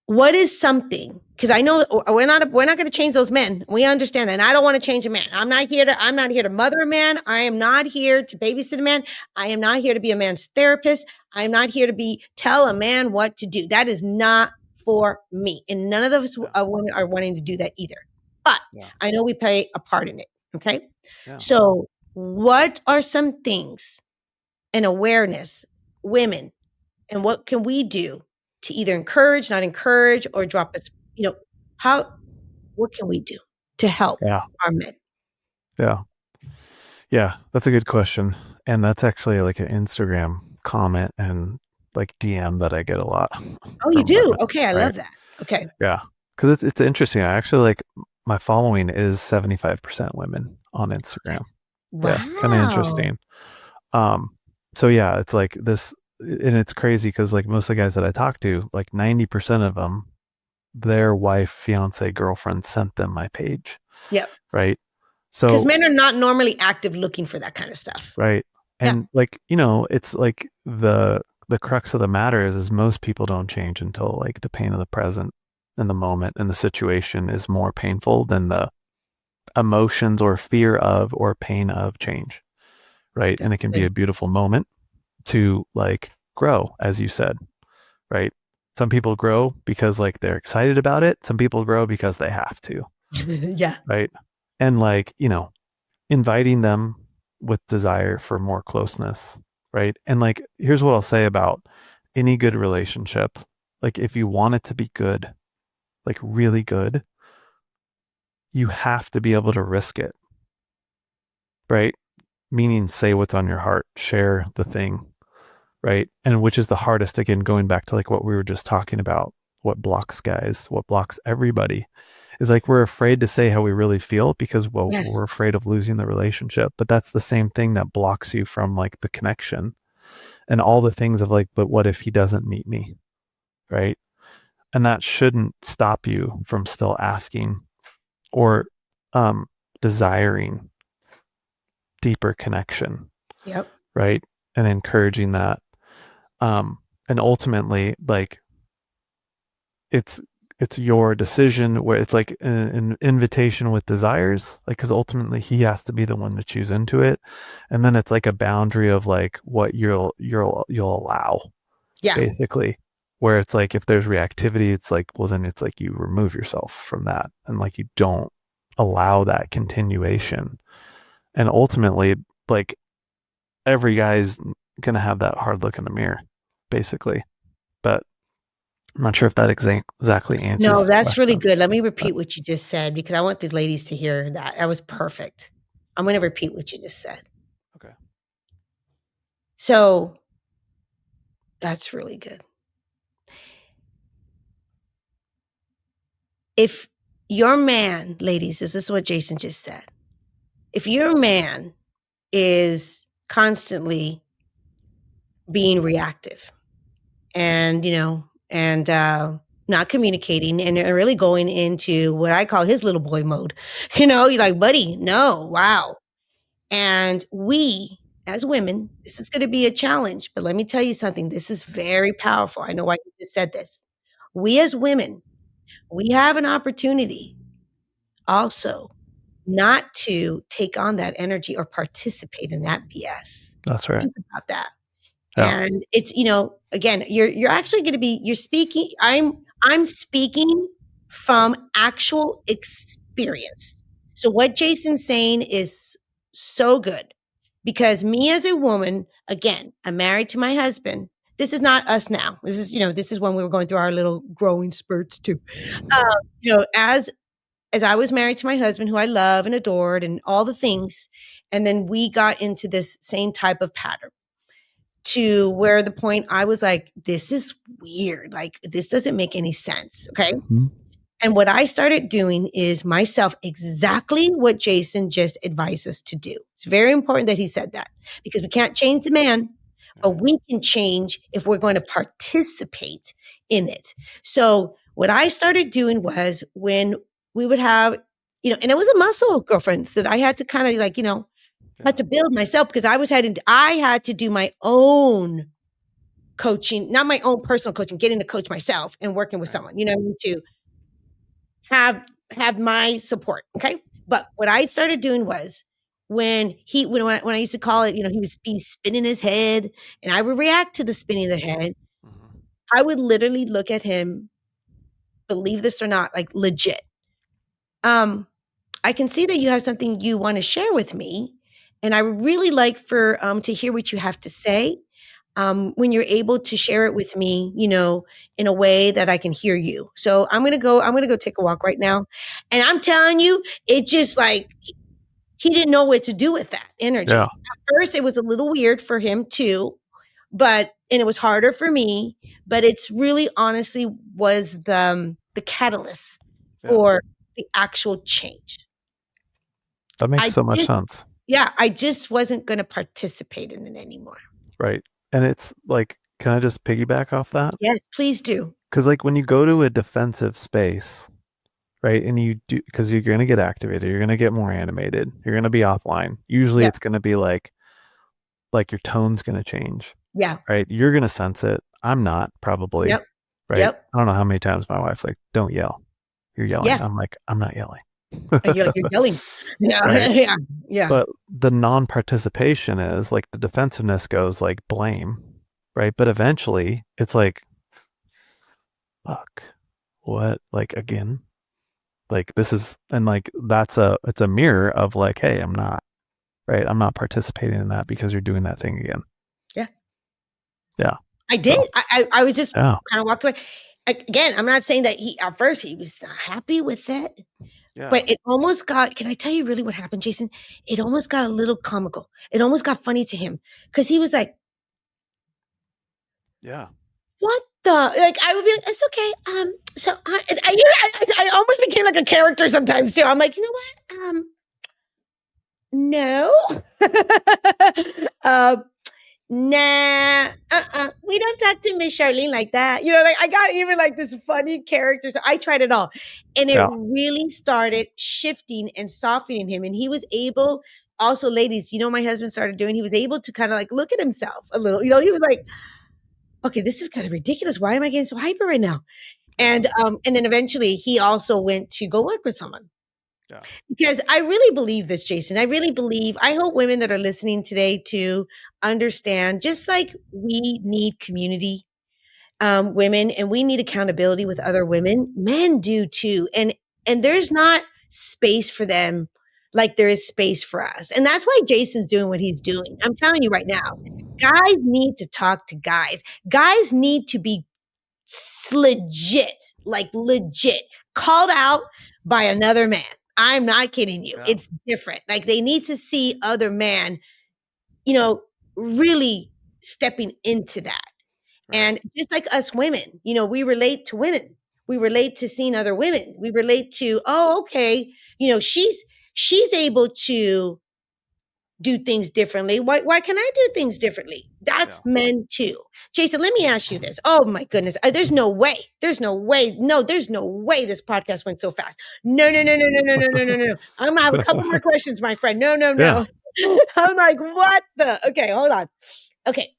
What is something, because I know we're not going to change those men. We understand that. And I don't want to change a man. I'm not here to mother a man. I am not here to babysit a man. I am not here to be a man's therapist. I am not here to tell a man what to do. That is not for me. And none of us
Yeah.
women are wanting to do that either. But
Yeah.
I know we play a part in it. Okay.
Yeah.
So what are some things and awareness, women, and what can we do to either encourage, not encourage, or drop us? How? What can we do to help
Yeah.
our men?
Yeah. Yeah. That's a good question. And that's actually like an Instagram comment and like DM that I get a lot
Oh, you
from
do?
women.
Okay, I
Right.
love that. Okay.
Yeah. Because it's interesting. I actually like my following is 75% women on Instagram.
That's
Yeah. Kind of
wow.
interesting. Um, so yeah, it's like this, and it's crazy because like most of the guys that I talk to, like 90% of them, their wife, fiance, girlfriend sent them my page,
Yep.
right?
Because
So
men are not normally active looking for that kind of stuff.
right,
Yeah.
and like it's like the crux of the matter is most people don't change until like the pain of the present and the moment and the situation is more painful than the emotions or fear of or pain of change, right? And
That's
it can be a
good.
beautiful moment to like grow, as you said, right? Some people grow because like they're excited about it. Some people grow because they have to,
Yeah.
right? And like, inviting them with desire for more closeness, right? And like, here's what I'll say about any good relationship. Like, if you want it to be good, like really good, you have to be able to risk it, right? Meaning, say what's on your heart, share the thing, right? And which is the hardest, again, going back to like what we were just talking about, what blocks guys, what blocks everybody is like we're afraid to say how we really feel because, well, we're
Yes.
afraid of losing the relationship. But that's the same thing that blocks you from like the connection and all the things of like, but what if he doesn't meet me? Right. And that shouldn't stop you from still asking or um, desiring deeper connection.
Yep.
Right. And encouraging that. And ultimately, like, it's it's your decision where it's like an invitation with desires, like, because ultimately he has to be the one to choose into it, and then it's like a boundary of like what you'll allow,
Yeah.
basically, where it's like if there's reactivity, it's like, well, then it's like you remove yourself from that and like you don't allow that continuation, and ultimately, like, every guy's gonna have that hard look in the mirror, basically, but I'm not sure if that exactly answers
No,
the
that's really
question.
good. Let me
But
repeat what you just said because I want the ladies to hear that. That was perfect. I'm going to repeat what you just said.
okay.
So that's really good. If your man, ladies, this is what Jason just said. If your man is constantly being reactive and not communicating and really going into what I call his little boy mode, you're like, buddy, no, wow. And we, as women, this is going to be a challenge, but let me tell you something. This is very powerful. I know why you just said this. We, as women, we have an opportunity also not to take on that energy or participate in that BS.
That's right.
Think about that.
Yeah.
And it's, again, you're actually going to be you're speaking I'm speaking from actual experience. So what Jason's saying is so good because me as a woman, again, I'm married to my husband. This is not us now. This is when we were going through our little growing spurts too. Um, as I was married to my husband, who I love and adored, and all the things, and then we got into this same type of pattern to where the point I was like, this is weird. Like, this doesn't make any sense. Okay.
Mhm.
And what I started doing is myself exactly what Jason just advised us to do. It's very important that he said that because we can't change the man, but
Right.
we can change if we're going to participate in it. So what I started doing was when we would have, and it was a muscle, girlfriends, that I had to kind of like, had
Yeah.
to build myself because I had to do my own coaching, not my own personal coaching, getting to coach myself and working with
Right.
someone, to have my support. Okay. But what I started doing was when I used to call it, he would be spinning his head and I would react to the spinning of the head.
Mhm.
I would literally look at him, believe this or not, like legit. Um, I can see that you have something you want to share with me. And I would really like for to hear what you have to say. When you're able to share it with me, in a way that I can hear you. So I'm gonna go take a walk right now. And I'm telling you, it just like he didn't know what to do with that
Yeah.
energy. At first, it was a little weird for him too, and it was harder for me, but it's really honestly was the catalyst
Yeah.
for the actual change.
That makes
I
so much
just
sense.
Yeah, I just wasn't gonna participate in it anymore.
Right. And it's like, can I just piggyback off that?
Yes, please do.
Because like when you go to a defensive space, right, and you do, because you're going to get activated, you're going to get more animated, you're going to be offline. Usually
Yep,
it's going to be like your tone's going to change,
yeah,
right? You're going to sense it. I'm not probably,
yep,
right?
yep,
I don't know how many times my wife's like, don't yell. You're yelling.
yeah,
I'm like, I'm not yelling.
and you're like, you're yelling. Yeah,
Right.
yeah, yeah,
But the non-participation is like the defensiveness goes like blame, right? But eventually it's like, fuck, what? Like again? Like this is, and like it's a mirror of like, hey, I'm not, right? I'm not participating in that because you're doing that thing again.
yeah.
Yeah.
I
So,
did. I was just
yeah.
kind of walked away. Again, I'm not saying that at first he was not happy with it,
Yeah.
but it almost got, can I tell you really what happened, Jason? It almost got a little comical. It almost got funny to him because he was like,
Yeah.
what the, like, I would be like, it's okay. So I almost became like a character sometimes too. I'm like, you know what? No. um, Nah, we don't talk to Miss Charlene like that. Like I got even like this funny character. So I tried it all. And it
Yeah.
really started shifting and softening him. And he was able, also, ladies, my husband started doing, he was able to kind of like look at himself a little. He was like, okay, this is kind of ridiculous. Why am I getting so hyper right now?
Yeah.
And then eventually he also went to go work with someone.
Yeah.
Because I really believe this, Jason. I hope women that are listening today to understand, just like we need community, women, and we need accountability with other women, men do too. And there's not space for them like there is space for us. And that's why Jason's doing what he's doing. I'm telling you right now, guys need to talk to guys. Guys need to be legit, like legit, called out by another man. I'm not kidding you.
Yeah.
It's different. Like they need to see other man, you know, really stepping into that.
Right.
And just like us women, we relate to women. We relate to seeing other women. We relate to, oh, okay, she's able to do things differently. Why can I do things differently? That's
Yeah.
men too. Jason, let me ask you this. Oh my goodness. There's no way. There's no way. No, there's no way this podcast went so fast. No, no, no, no, no, no, no, no, no, no. I'm gonna have a couple more questions, my friend. No, no,
Yeah.
no. I'm like, what the? Okay, hold on. Okay.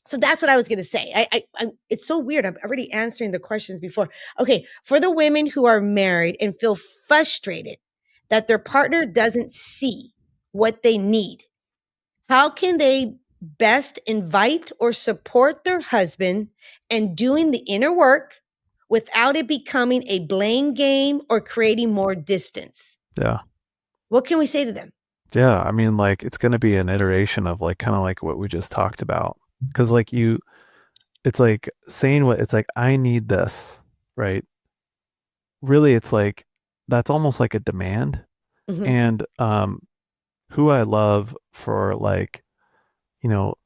So that's what I was going to say. It's so weird. I'm already answering the questions before. Okay. For the women who are married and feel frustrated that their partner doesn't see what they need, how can they best invite or support their husband in doing the inner work without it becoming a blame game or creating more distance?
Yeah.
What can we say to them?
Yeah. I mean, like, it's going to be an iteration of like kind of like what we just talked about. Cause like it's like saying it's like, I need this, right? Really, it's like, that's almost like a demand.
Mhm.
And, who I love for like,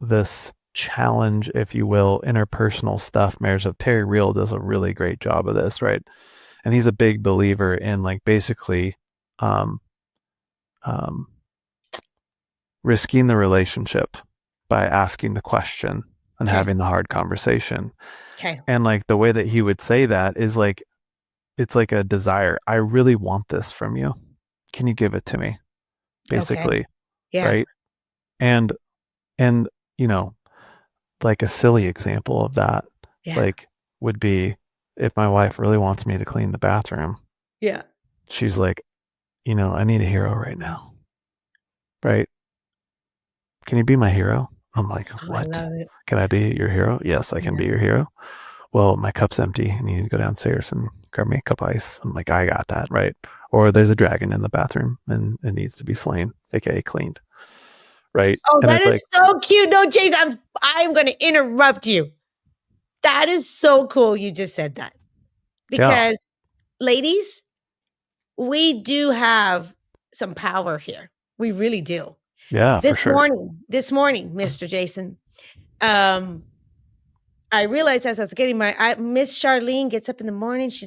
this challenge, if you will, interpersonal stuff, Marriage of Terry Real does a really great job of this, right? and he's a big believer in like basically um, um, risking the relationship by asking the question and
Okay.
having the hard conversation.
Okay.
And like the way that he would say that is like it's like a desire. I really want this from you. Can you give it to me?
Okay.
Basically,
Yeah.
right? And and you know, like a silly example of that,
Yeah.
like would be if my wife really wants me to clean the bathroom,
Yeah.
she's like, I need a hero right now, right? Can you be my hero? I'm like,
Oh, I
what?
love it.
Can I be your hero? Yes, I can
Yeah.
be your hero. Well, my cup's empty. I need to go downstairs and grab me a cup of ice. I'm like, I got that, right? Or there's a dragon in the bathroom and it needs to be slain, aka cleaned, right?
Oh,
And
that
it's like,
is so cute. No, Jason, I'm going to interrupt you. That is so cool. You just said that
yeah,
because, ladies, we do have some power here. We really do.
yeah, for sure.
This morning, Mr. Jason, um, I realized as I was getting Miss Charlene gets up in the morning. She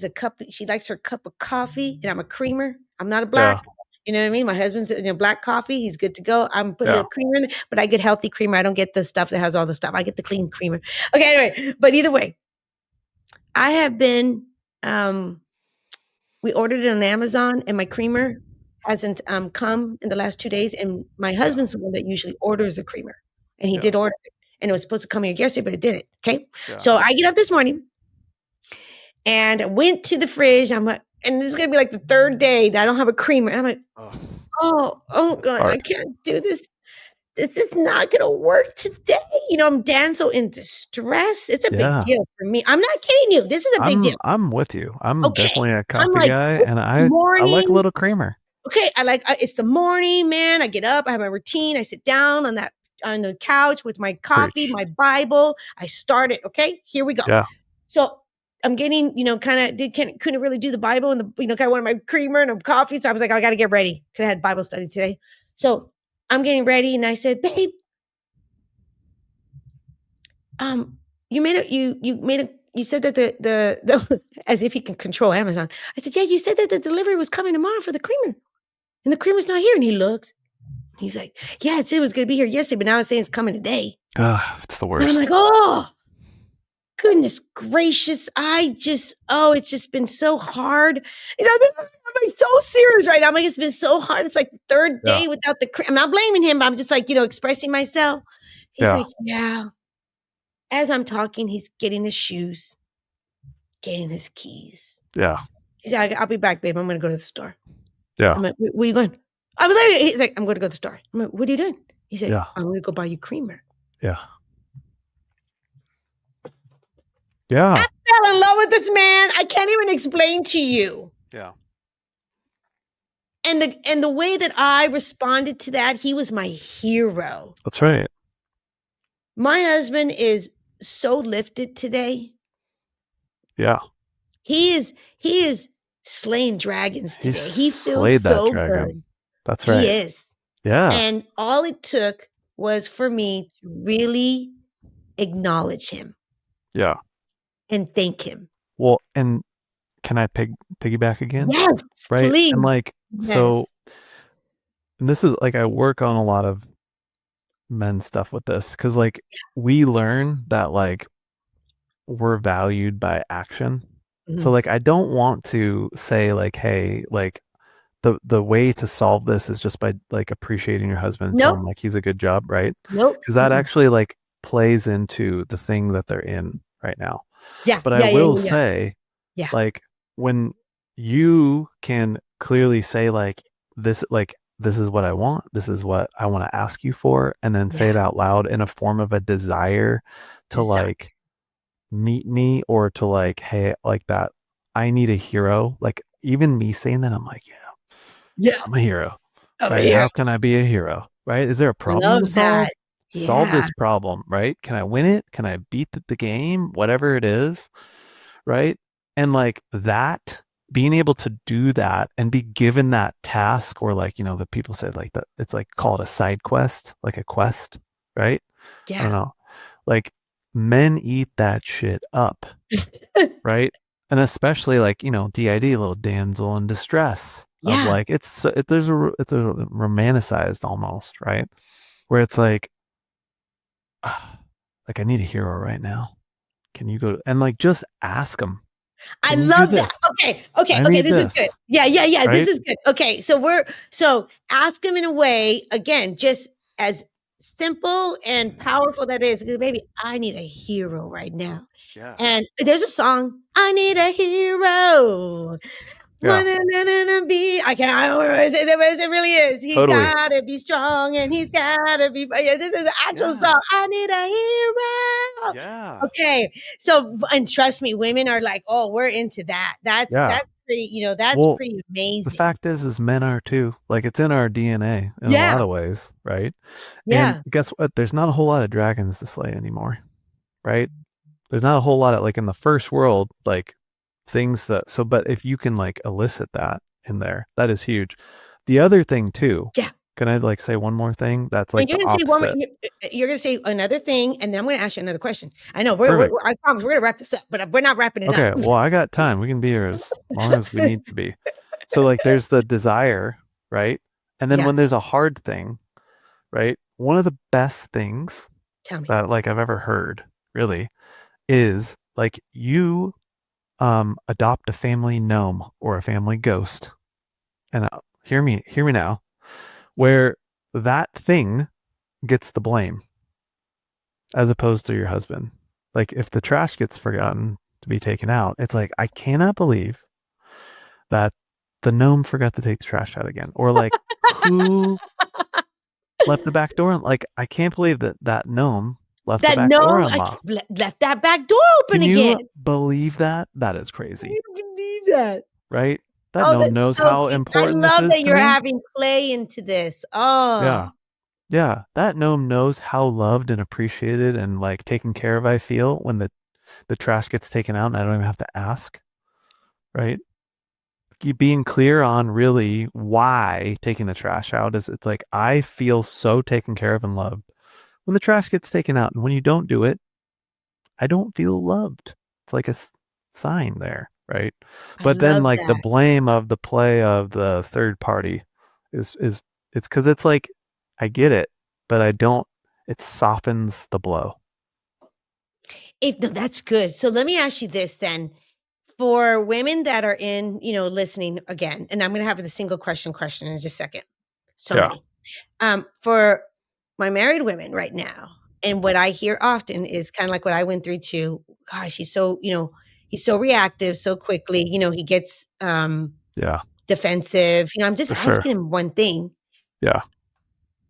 likes her cup of coffee, and I'm a creamer. I'm not a
Yeah,
black. You know what I mean? My husband's black coffee. He's good to go. I'm putting a
yeah,
little creamer in there, but I get healthy creamer. I don't get the stuff that has all the stuff. I get the clean creamer. Okay, anyway, but either way, I have been. We ordered it on Amazon, and my creamer hasn't come in the last 2 days. And my
yeah,
husband's the one that usually orders the creamer, and he
yeah,
did order it, and it was supposed to come here yesterday, but it didn't. Okay,
yeah,
so I get up this morning and I went to the fridge. I'm like, and this is gonna be like the third day that I don't have a creamer. And I'm like,
oh,
oh God, I
hard.
can't do this. This is not gonna work today. I'm Dan so in distress. It's a big
Yeah,
deal for me. I'm not kidding you. This is a big deal.
I'm with you. I'm
Okay.
definitely a
I'm
coffee
like,
guy,
it's
and I like a
morning.
little creamer.
Okay, it's the morning, man. I get up, I have my routine. I sit down on the couch with my coffee,
Preach.
my Bible. I start it. Okay, here we go.
Yeah,
So I'm getting, couldn't really do the Bible and kind of wanted my creamer and a coffee. So I was like, I got to get ready because I had Bible study today. So I'm getting ready, and I said, babe, you said that the as if he can control Amazon. I said, yeah, you said that the delivery was coming tomorrow for the creamer, and the creamer's not here. And he looks. He's like, yeah, it was going to be here yesterday, but now it's saying it's coming today.
it's the
And I'm
worst.
like, oh, goodness gracious. It's just been so hard. I'm like so serious right now. I'm like, it's been so hard. It's like the third
Yeah,
day without I'm not blaming him, but I'm just like, expressing myself. He's
yeah,
like, yeah. As I'm talking, he's getting his shoes, getting his keys.
yeah,
He said, I'll be back, babe. I'm going to go to the store.
yeah,
I'm like, where are you going? He's like, I'm going to go to the store. I'm like, what are you doing? He said,
yeah,
I'm going to go buy you creamer.
yeah, yeah,
Fell in love with this man. I can't even explain to you.
yeah.
And the way that I responded to that, he was my hero.
That's right.
My husband is so lifted today.
Yeah,
He is slaying dragons
he
today. He feels
slayed that
so
dragon.
good.
That's
He
right.
is.
Yeah,
And all it took was for me to really acknowledge him
yeah.
and thank him.
Well, and can I piggyback again?
Yes,
Right.
please.
And like,
Yes.
so, and this is like, I work on a lot of men's stuff with this because like we learn that like we're valued by action. So
Mhm.
like I don't want to say like, hey, like the way to solve this is just by like appreciating your husband and tell him
Nope.
like he's a good job, right?
Nope.
Because that
Mm-mm.
actually like plays into the thing that they're in right now.
Yeah.
But I
Yeah. Yeah.
will
Yeah. Yeah.
say,
Yeah.
like, when you can clearly say like this is what I want, this is what I want to ask you for, and then say
Yeah.
it out loud in a form of a desire to
Desire.
like meet me or to like, hey, like that, I need a hero. Like even me saying that, I'm like, yeah,
Yeah.
I'm a hero,
Over
right?
here.
How can I be a hero? Right? Is there a problem to
Love
solve?
that.
Solve
Yeah.
this problem, right? Can I win it? Can I beat the game? Whatever it is, right? And like that, being able to do that and be given that task, or like, the people say like that, it's like called a side quest, like a quest, right? I don't
Yeah.
know. Like men eat that shit up, right? and especially like DID, little damsel in distress, of
Yeah.
like it's a romanticized almost, right, where it's like I need a hero right now. Can you go and like just ask them?
I
Can you do
love that.
this?
Okay. Okay.
I
Okay.
need
This is good.
this,
Yeah. Yeah. Yeah. This
right?
is good. Okay. So ask him in a way, again, just as simple and powerful that is, because baby, I need a hero right now.
Yeah.
And there's a song, I need a hero.
Yeah.
I can't, I don't know what it really is. He's
Totally.
gotta be strong and he's gotta be, yeah, this is an actual
Yeah.
song. I need a hero.
Yeah.
Okay. So, and trust me, women are like, oh, we're into that.
Yeah.
That's pretty, that's
Well,
pretty
the
amazing.
fact is men are too. Like it's in our DNA in a
Yeah.
lot of ways, right? And
Yeah.
guess what? There's not a whole lot of dragons to slay anymore, right? There's not a whole lot of like in the first world, like things that so but if you can like elicit that in there, that is huge. The other thing too,
Yeah.
can I like say one more thing that's
And
like
you're
the
gonna say one more,
opposite?
you're gonna say another thing, and then I'm gonna ask you another question. I know
Perfect.
I promise we're gonna wrap this up, but we're not wrapping it up.
Okay, well I got time. We can be here as long as we need to be. So like there's the desire, right? And then
Yeah.
when there's a hard thing, right? One of the best things
Tell me.
that like I've ever heard, really, is like you adopt a family gnome or a family ghost. And hear me now, where that thing gets the blame as opposed to your husband. Like if the trash gets forgotten to be taken out, it's like I cannot believe that the gnome forgot to take the trash out again, or like who left the back door. Like I can't believe that that gnome left the
That
back door
gnome,
unlocked.
left that back door open
Can
again.
you believe that? That is
Can
crazy,
you believe that?
right? That
Oh,
gnome
that's
knows
so
how
cute. I
important this
love
is
that
to
you're
me.
having play into this.
Yeah.
Oh,
Yeah. That gnome knows how loved and appreciated and like taken care of I feel when the trash gets taken out and I don't even have to ask, right? Being clear on really why taking the trash out is it's like I feel so taken care of and loved when the trash gets taken out. And when you don't do it, I don't feel loved. It's like a sign there, right?
I
But then
love
like the
that.
blame of the play of the third party is it's because it's like I get it, but I don't. It softens the blow.
If no, that's good. So let me ask you this then. For women that are in, listening again, and I'm gonna have the single question in just a second. So
Yeah,
many. For my married women right now, and what I hear often is kind of like what I went through too. Gosh, he's so reactive so quickly. He gets
yeah,
defensive. I'm just
for sure.
asking him one thing.
Yeah,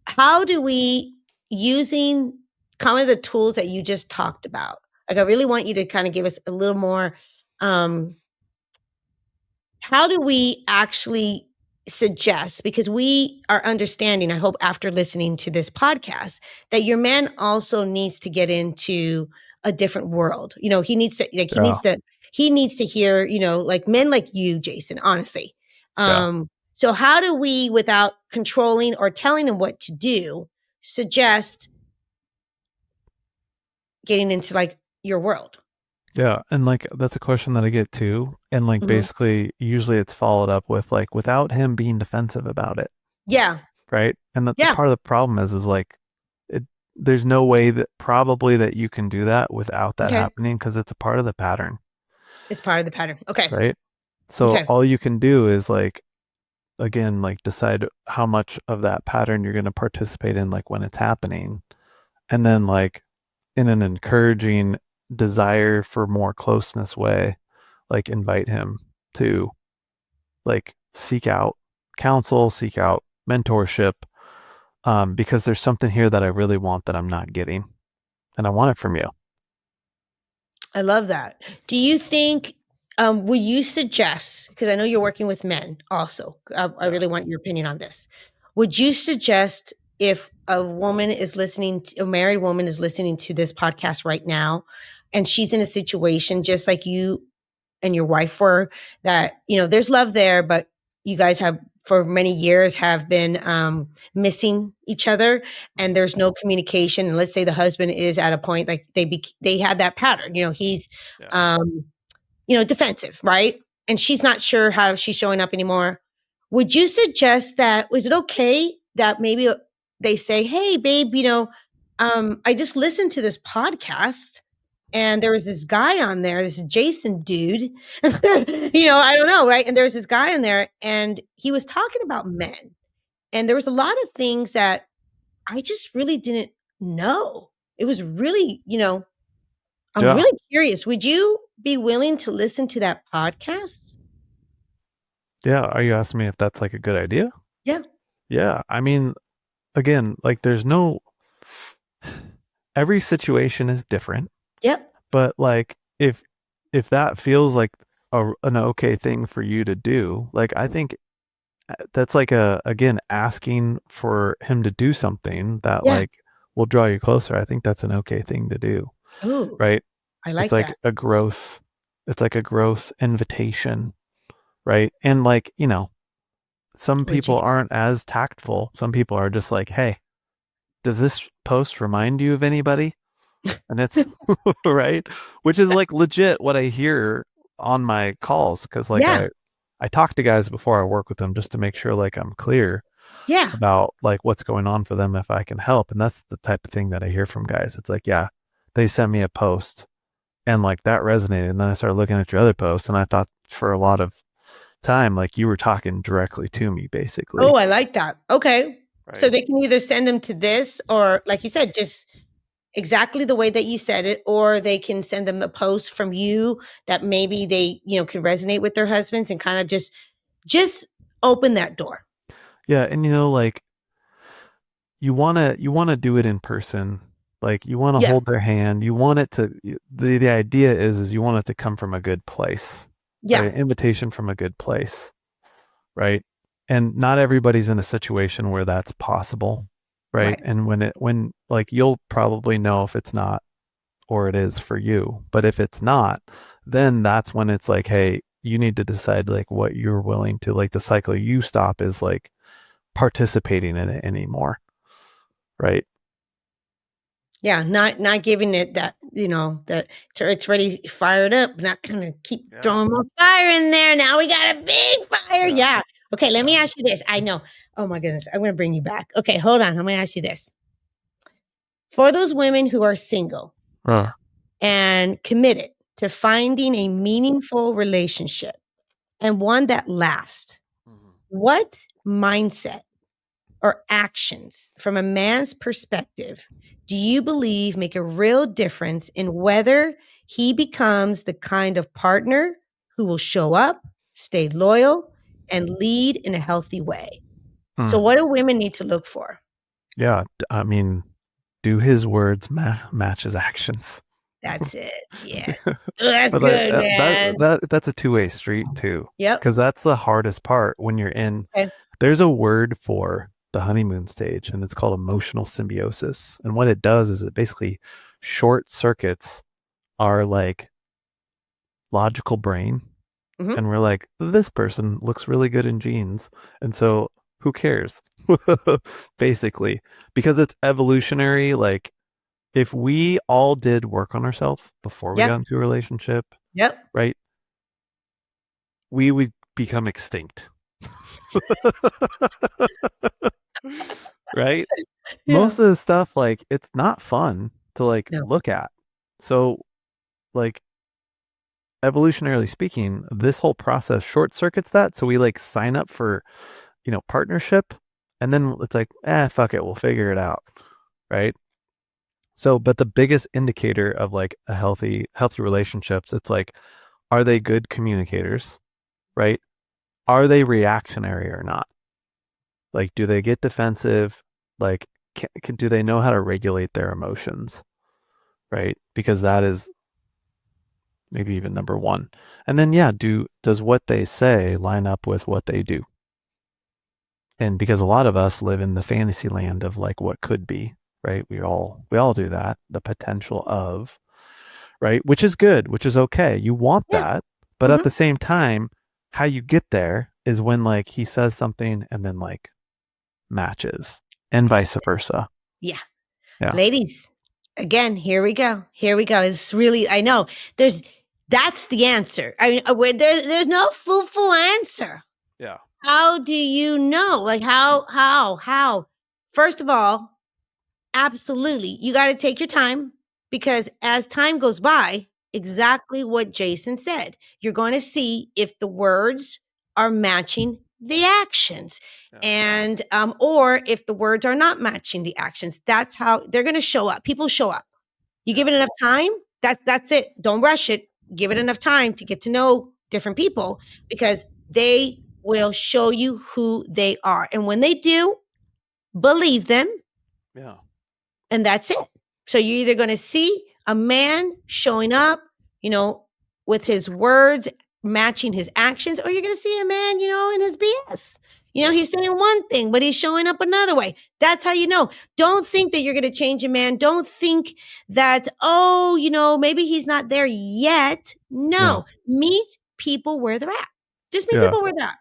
How do we, using kind of the tools that you just talked about? Like, I really want you to kind of give us a little more. Um, how do we actually suggest, because we are understanding, I hope after listening to this podcast, that your man also needs to get into a different world. He needs to, like,
yeah,
he needs to hear, like men like you, Jason, honestly.
yeah,
So how do we, without controlling or telling him what to do, suggest getting into like your world?
yeah. And like that's a question that I get too. And like
Mhm.
basically, usually it's followed up with like without him being defensive about it,
Yeah.
right? And the
Yeah.
part of the problem is like it. There's no way that probably that you can do that without that
Okay.
happening because it's a part of the pattern,
It's part of the pattern. Okay.
right? So
Okay.
all you can do is like again like decide how much of that pattern you're going to participate in like when it's happening and then like in an encouraging desire for more closeness way like invite him to like seek out counsel, seek out mentorship, because there's something here that I really want that I'm not getting and I want it from you.
I love that. Do you think, would you suggest, because I know you're working with men also, I
Yeah.
really want your opinion on this. Would you suggest, if a woman is listening, a married woman is listening to this podcast right now, and she's in a situation just like you and your wife were, that, there's love there, but you guys have for many years have been missing each other, and there's no communication, and let's say the husband is at a point like they had that pattern, he's
Yeah.
um defensive, right? And she's not sure how she's showing up anymore. Would you suggest that, is it okay that maybe they say, hey, babe, I just listened to this podcast and there was this guy on there, this Jason dude, I don't know, right? And there was this guy on there and he was talking about men. And there was a lot of things that I just really didn't know. It was really, I'm
Yeah.
really curious. Would you be willing to listen to that podcast?
Yeah. Are you asking me if that's like a good idea?
Yeah.
Yeah. I mean, again, like there's no, every situation is different,
Yep.
but like if that feels like an okay thing for you to do, like I think that's like again asking for him to do something that
Yeah.
like will draw you closer. I think that's an okay thing to do,
Ooh,
right?
I
It's
like
like
that.
a growth, it's like a growth invitation, right? And like, some
With
people
Jason.
aren't as tactful. Some people are just like, hey, does this post remind you of anybody? And it's right, which is like legit what I hear on my calls, because like
Yeah.
I talk to guys before I work with them just to make sure like I'm clear
Yeah.
about like what's going on for them if I can help. And that's the type of thing that I hear from guys. It's like, yeah, they sent me a post and like that resonated. And then I started looking at your other posts and I thought for a lot of time, like you were talking directly to me
Oh,
basically.
I like that. Okay. So
Right.
they can either send them to this or, like you said, just exactly the way that you said it, or they can send them a post from you that maybe they, can resonate with their husbands and kind of just open that door.
Yeah. And like you want to do it in person. Like you want to
Yeah.
hold their hand. You want it to, the idea is you want it to come from a good place, right?
Yeah.
An invitation from a good place, right? And not everybody's in a situation where that's possible, right?
Right.
And when like you'll probably know if it's not or it is for you. But if it's not, then that's when it's like, hey, you need to decide like what you're willing to, like the cycle you stop is like participating in it anymore, right?
Yeah, not giving it that, that so it's ready fired up, not gonna keep
Yeah.
throwing more fire in there. Now we got a big fire.
Yeah.
Yeah. Okay, let
Yeah.
me ask you this. I know. Oh my goodness, I'm gonna bring you back. Okay, hold on. I'm gonna ask you this. For those women who are single
Uh,
and committed to finding a meaningful relationship and one that lasts, what mindset or actions from a man's perspective do you believe make a real difference in whether he becomes the kind of partner who will show up, stay loyal, and lead in a healthy way? So,
mm.
what do women need to look for?
Yeah. I mean, do his words match his actions?
That's it. Yes. Oh, that's
But like
good, man.
that's a two-way street too,
Yep.
because that's the hardest part when you're in.
Okay.
There's a word for the honeymoon stage, and it's called emotional symbiosis. And what it does is it basically short circuits our like logical brain,
Mhm.
and we're like, this person looks really good in jeans, and so who cares? Basically, because it's evolutionary. Like if we all did work on ourselves before we
Yeah.
got into a relationship,
Yep.
right? We would become extinct. Right?
Yeah.
Most of the stuff, like, it's not fun to like
No.
look at. So, like, evolutionarily speaking, this whole process short circuits that. So we like sign up for, partnership, and then it's like, fuck it, we'll figure it out. Right. So, but the biggest indicator of like a healthy relationships, it's like, are they good communicators? Right? Are they reactionary or not? Like, do they get defensive? Like, do they know how to regulate their emotions? Right? Because that is maybe even number one. And then, yeah, does what they say line up with what they do? And because a lot of us live in the fantasy land of like what could be, right? We all do that. The potential of, right? Which is good, which is okay. You want
Yeah.
that, but at
Mhm.
the same time, how you get there is when like he says something and then like matches and vice versa.
Yeah.
Yeah.
Ladies, again, here we go. Here we go. It's really, I know there's That's the answer. I mean, there's no full answer.
Yeah.
How do you know? Like how? First of all, absolutely. You got to take your time because as time goes by, exactly what Jason said, you're going to see if the words are matching the actions
Yeah.
and or if the words are not matching the actions. That's how they're going to show up. People show up. You give it enough time, that's it. Don't rush it. Give it enough time to get to know different people because they will show you who they are. And when they do, believe them.
Yeah.
And that's it. So you're either going to see a man showing up, with his words matching his actions, or you're going to see a man, in his BS. He's saying one thing, but he's showing up another way. That's how you know. Don't think that you're going to change a man. Don't think that, maybe he's not there yet. No, meet people where they're at. Just meet people where they're at.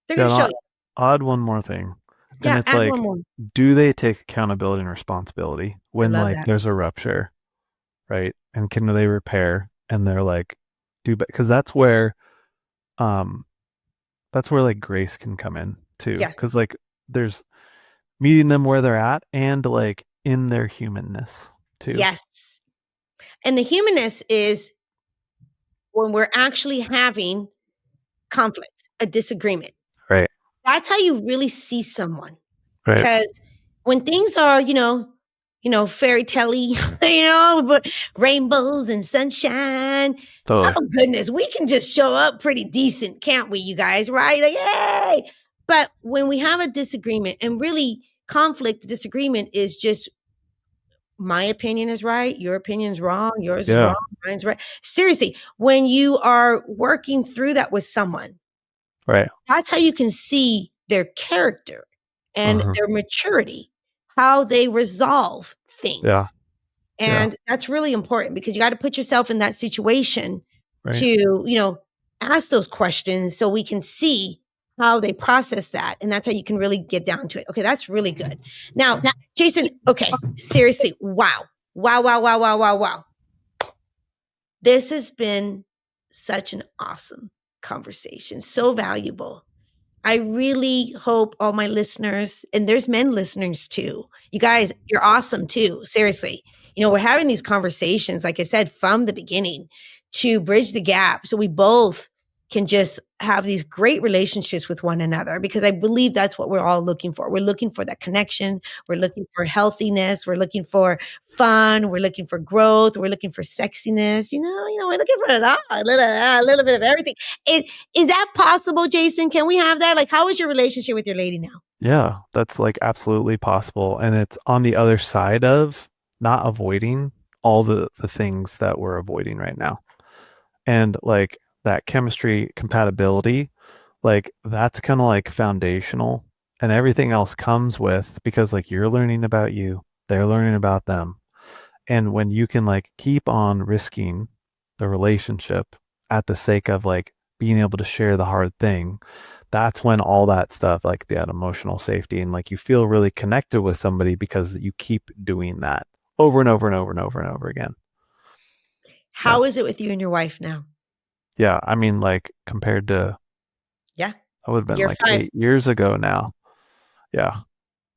They're going to show you.
I'll add one more thing. And
Yeah,
it's
add
like,
one more.
do they take accountability and responsibility when
love
like
that.
there's a rupture, right? And can they repair? And they're like, because that's where like grace can come in too.
Yes.
Because like there's meeting them where they're at and like in their humanness too.
Yes. And the humanness is when we're actually having conflict, a disagreement.
Right.
That's how you really see someone.
Right.
Because when things are, fairy tale-y, but rainbows and sunshine.
Totally.
Oh goodness, we can just show up pretty decent, can't we, you guys? Right? Like, hey. But when we have a disagreement, and really conflict, disagreement is just my opinion is right, your opinion is wrong, yours is wrong, mine's right. Seriously, when you are working through that with someone,
right,
that's how you can see their character and their maturity, how they resolve things.
Yeah.
And that's really important because you got to put yourself in that situation to, ask those questions so we can see how they process that. And that's how you can really get down to it. Okay, that's really good. Now, Jason, okay, seriously, wow. This has been such an awesome conversation, so valuable. I really hope all my listeners, and there's men listeners too. You guys, you're awesome too. Seriously. We're having these conversations, like I said, from the beginning to bridge the gap so we both can just have these great relationships with one another because I believe that's what we're all looking for. We're looking for that connection. We're looking for healthiness. We're looking for fun. We're looking for growth. We're looking for sexiness. We're looking for it all, a little bit of everything. Is that possible, Jason? Can we have that? Like, how is your relationship with your lady now?
Yeah, that's like absolutely possible. And it's on the other side of not avoiding all the things that we're avoiding right now. And like that chemistry compatibility, like that's kind of like foundational and everything else comes with because like you're learning about you, they're learning about them. And when you can like keep on risking the relationship at the sake of like being able to share the hard thing, that's when all that stuff, like that emotional safety and like you feel really connected with somebody because you keep doing that over and over and over and over and over again.
How is it with you and your wife now?
Yeah, I mean, like compared to,
I
would have been
Year
like
5.
8 years ago now. Yeah,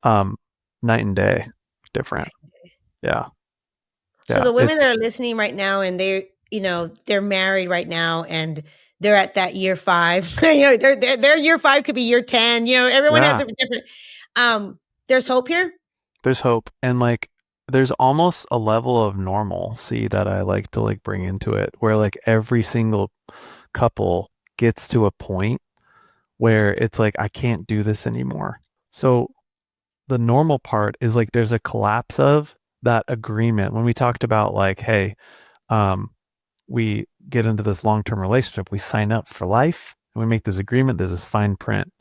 night and day, different. Yeah.
So the women that are listening right now, and they're married right now, and they're at that year 5. Their year 5 could be year 10. Everyone has a different. There's hope here.
There's hope, and like there's almost a level of normalcy that I like to like bring into it, where like every single couple gets to a point where it's like I can't do this anymore. So the normal part is like there's a collapse of that agreement when we talked about like, hey, we get into this long-term relationship, we sign up for life and we make this agreement, there's this fine print,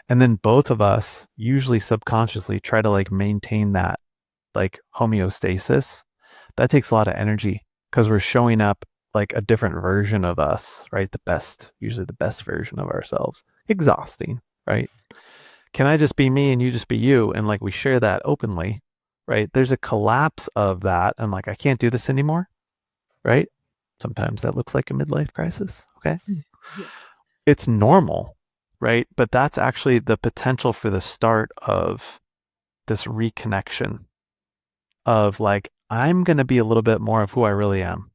and then both of us usually subconsciously try to like maintain that like homeostasis. That takes a lot of energy because we're showing up like a different version of us, right? Usually the best version of ourselves. Exhausting, right? Can I just be me and you just be you? And like we share that openly, right? There's a collapse of that. And like, I can't do this anymore, right? Sometimes that looks like a midlife crisis. Okay.
Yeah.
It's normal, right? But that's actually the potential for the start of this reconnection of like, I'm going to be a little bit more of who I really am.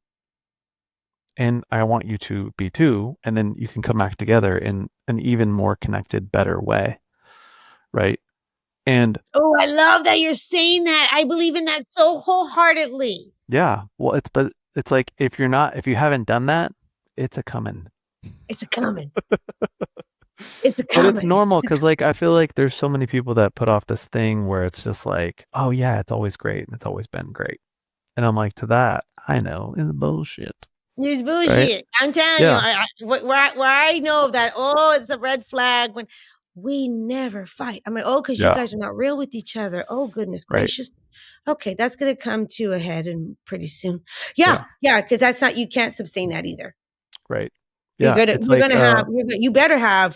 And I want you to be too. And then you can come back together in an even more connected, better way. Right. And
Oh, I love that you're saying that. I believe in that so wholeheartedly.
yeah, well, but it's like if you haven't done that, it's a coming.
It's a coming. It's a
But it's
coming.
normal
It's a
because like I feel like there's so many people that put off this thing where it's just like, oh yeah, it's always great and it's always been great. And I'm like, to that, I know is bullshit.
It's
Right?
bullshit. I'm telling you,
Yeah.
where I know that, oh, it's a red flag when we never fight. I'm like, oh, because you
Yeah.
guys are not real with each other. Oh, goodness
Right.
gracious. Okay, that's going to come to a head and pretty soon. Yeah,
Yeah.
yeah, because that's not, you can't sustain that either.
Right. Yeah. It's
You're
like
gonna have, you better have,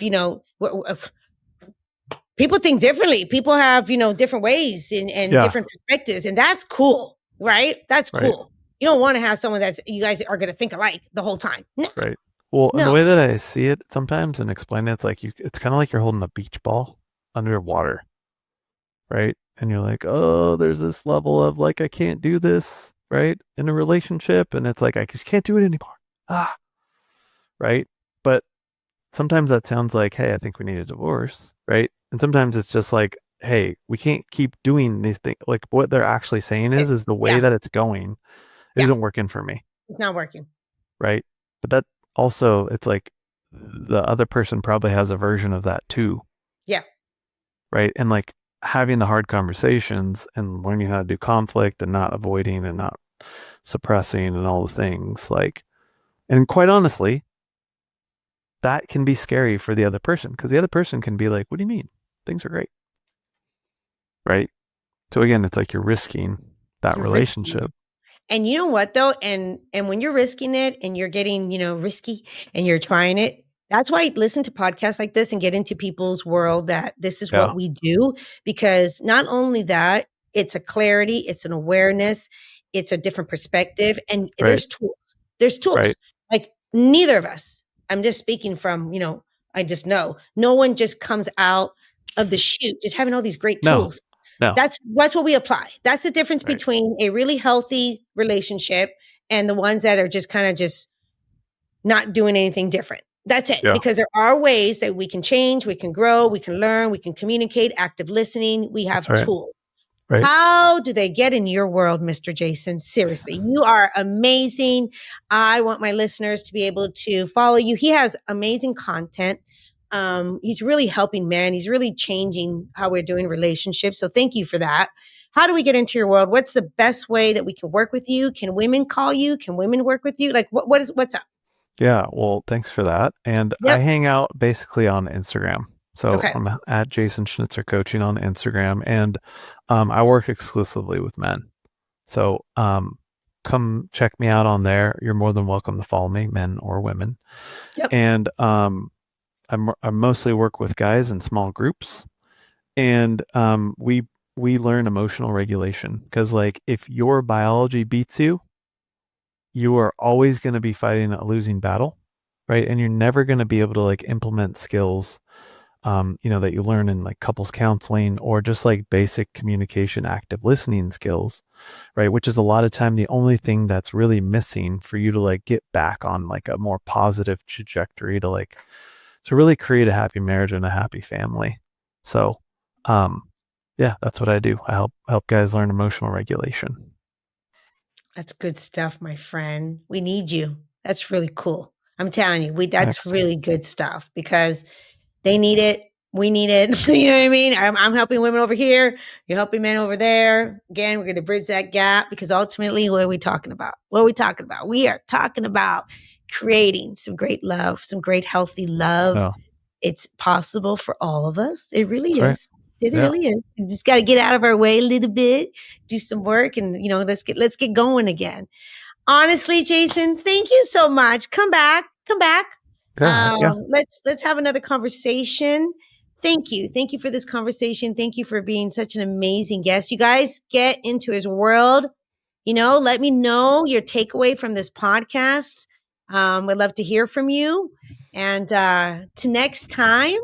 people think differently. People have, different ways and
yeah.
different perspectives, and that's cool, right? That's
Right.
cool. You don't want to have someone that's you guys are going to think alike the whole time. No,
Right. Well, and the
no.
way that I see it sometimes and explain it, it's like it's kind of like you're holding a beach ball under water, right? And you're like, oh, there's this level of like, I can't do this, right? In a relationship. And it's like, I just can't do it anymore. Ah, right. But sometimes that sounds like, hey, I think we need a divorce, right? And sometimes it's just like, hey, we can't keep doing these things. Like what they're actually saying is the way
Yeah,
that it's going
yeah,
isn't working for me,
it's not working.
right? But that also, it's like the other person probably has a version of that too,
Yeah,
right? And like having the hard conversations and learning how to do conflict and not avoiding and not suppressing and all the things like, and quite honestly, that can be scary for the other person because the other person can be like, what do you mean? Things are great, right? So again, it's like you're risking that
you're risking.
relationship.
And you know what though? And when you're risking it and you're getting, risky and you're trying it, that's why I listen to podcasts like this and get into people's world that this is
Yeah.
what we do. Because not only that, it's a clarity, it's an awareness, it's a different perspective, and
Right.
there's tools. There's
Right.
tools. Like neither of us, I'm just speaking from, I just know no one just comes out of the chute just having all these great
No.
tools.
No.
That's what we apply. That's the difference
Right.
between a really healthy relationship and the ones that are just kind of just not doing anything different. That's it.
Yeah.
Because there are ways that we can change, we can grow, we can learn, we can communicate, active listening. We
That's
have
right.
tools.
Right.
How do they get in your world, Mr. Jason? Seriously, you are amazing. I want my listeners to be able to follow you. He has amazing content. He's really helping men. He's really changing how we're doing relationships. So thank you for that. How do we get into your world? What's the best way that we can work with you? Can women call you? Can women work with you? Like what's up?
Yeah. Well, thanks for that. And I
Yep.
hang out basically on Instagram. So
Okay.
I'm at Jason Schnitzer Coaching on Instagram, and I work exclusively with men. So come check me out on there. You're more than welcome to follow me, men or women.
Yep.
And I mostly work with guys in small groups, and we learn emotional regulation because like if your biology beats you, you are always going to be fighting a losing battle, right? And you're never going to be able to like implement skills, that you learn in like couples counseling or just like basic communication, active listening skills, right? Which is a lot of time the only thing that's really missing for you to like get back on like a more positive trajectory to really create a happy marriage and a happy family. So, um, yeah, that's what I do. I help guys learn emotional regulation.
That's good stuff, my friend. We need you. That's really cool. I'm telling you, that's
Thanks.
really good stuff because they need it. We need it. You know what I mean? I'm helping women over here. You're helping men over there. Again, we're going to bridge that gap because ultimately, what are we talking about? What are we talking about? We are talking about creating some great love, some great healthy love.
No,
It's possible for all of us. It really
that's right.
is. It
Yeah.
really is. You just got to get out of our way a little bit, do some work, and let's get going again. Honestly, Jason, thank you so much. Come back. Come back.
Yeah. Heck yeah.
Let's have another conversation. Thank you. Thank you for this conversation. Thank you for being such an amazing guest. You guys get into his world. Let me know your takeaway from this podcast. We'd love to hear from you. And to next time,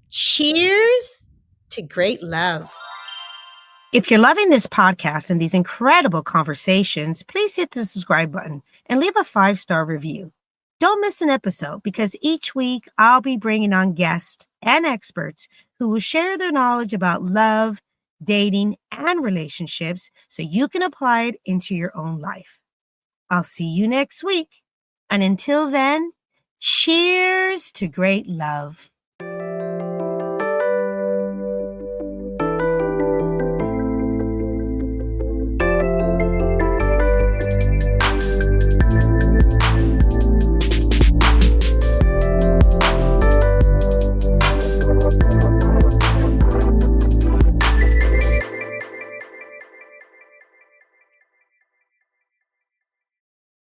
cheers to great love. If you're loving this podcast and these incredible conversations, please hit the subscribe button and leave a 5-star review. Don't miss an episode because each week I'll be bringing on guests and experts who will share their knowledge about love, dating, and relationships so you can apply it into your own life. I'll see you next week. And until then, cheers to great love.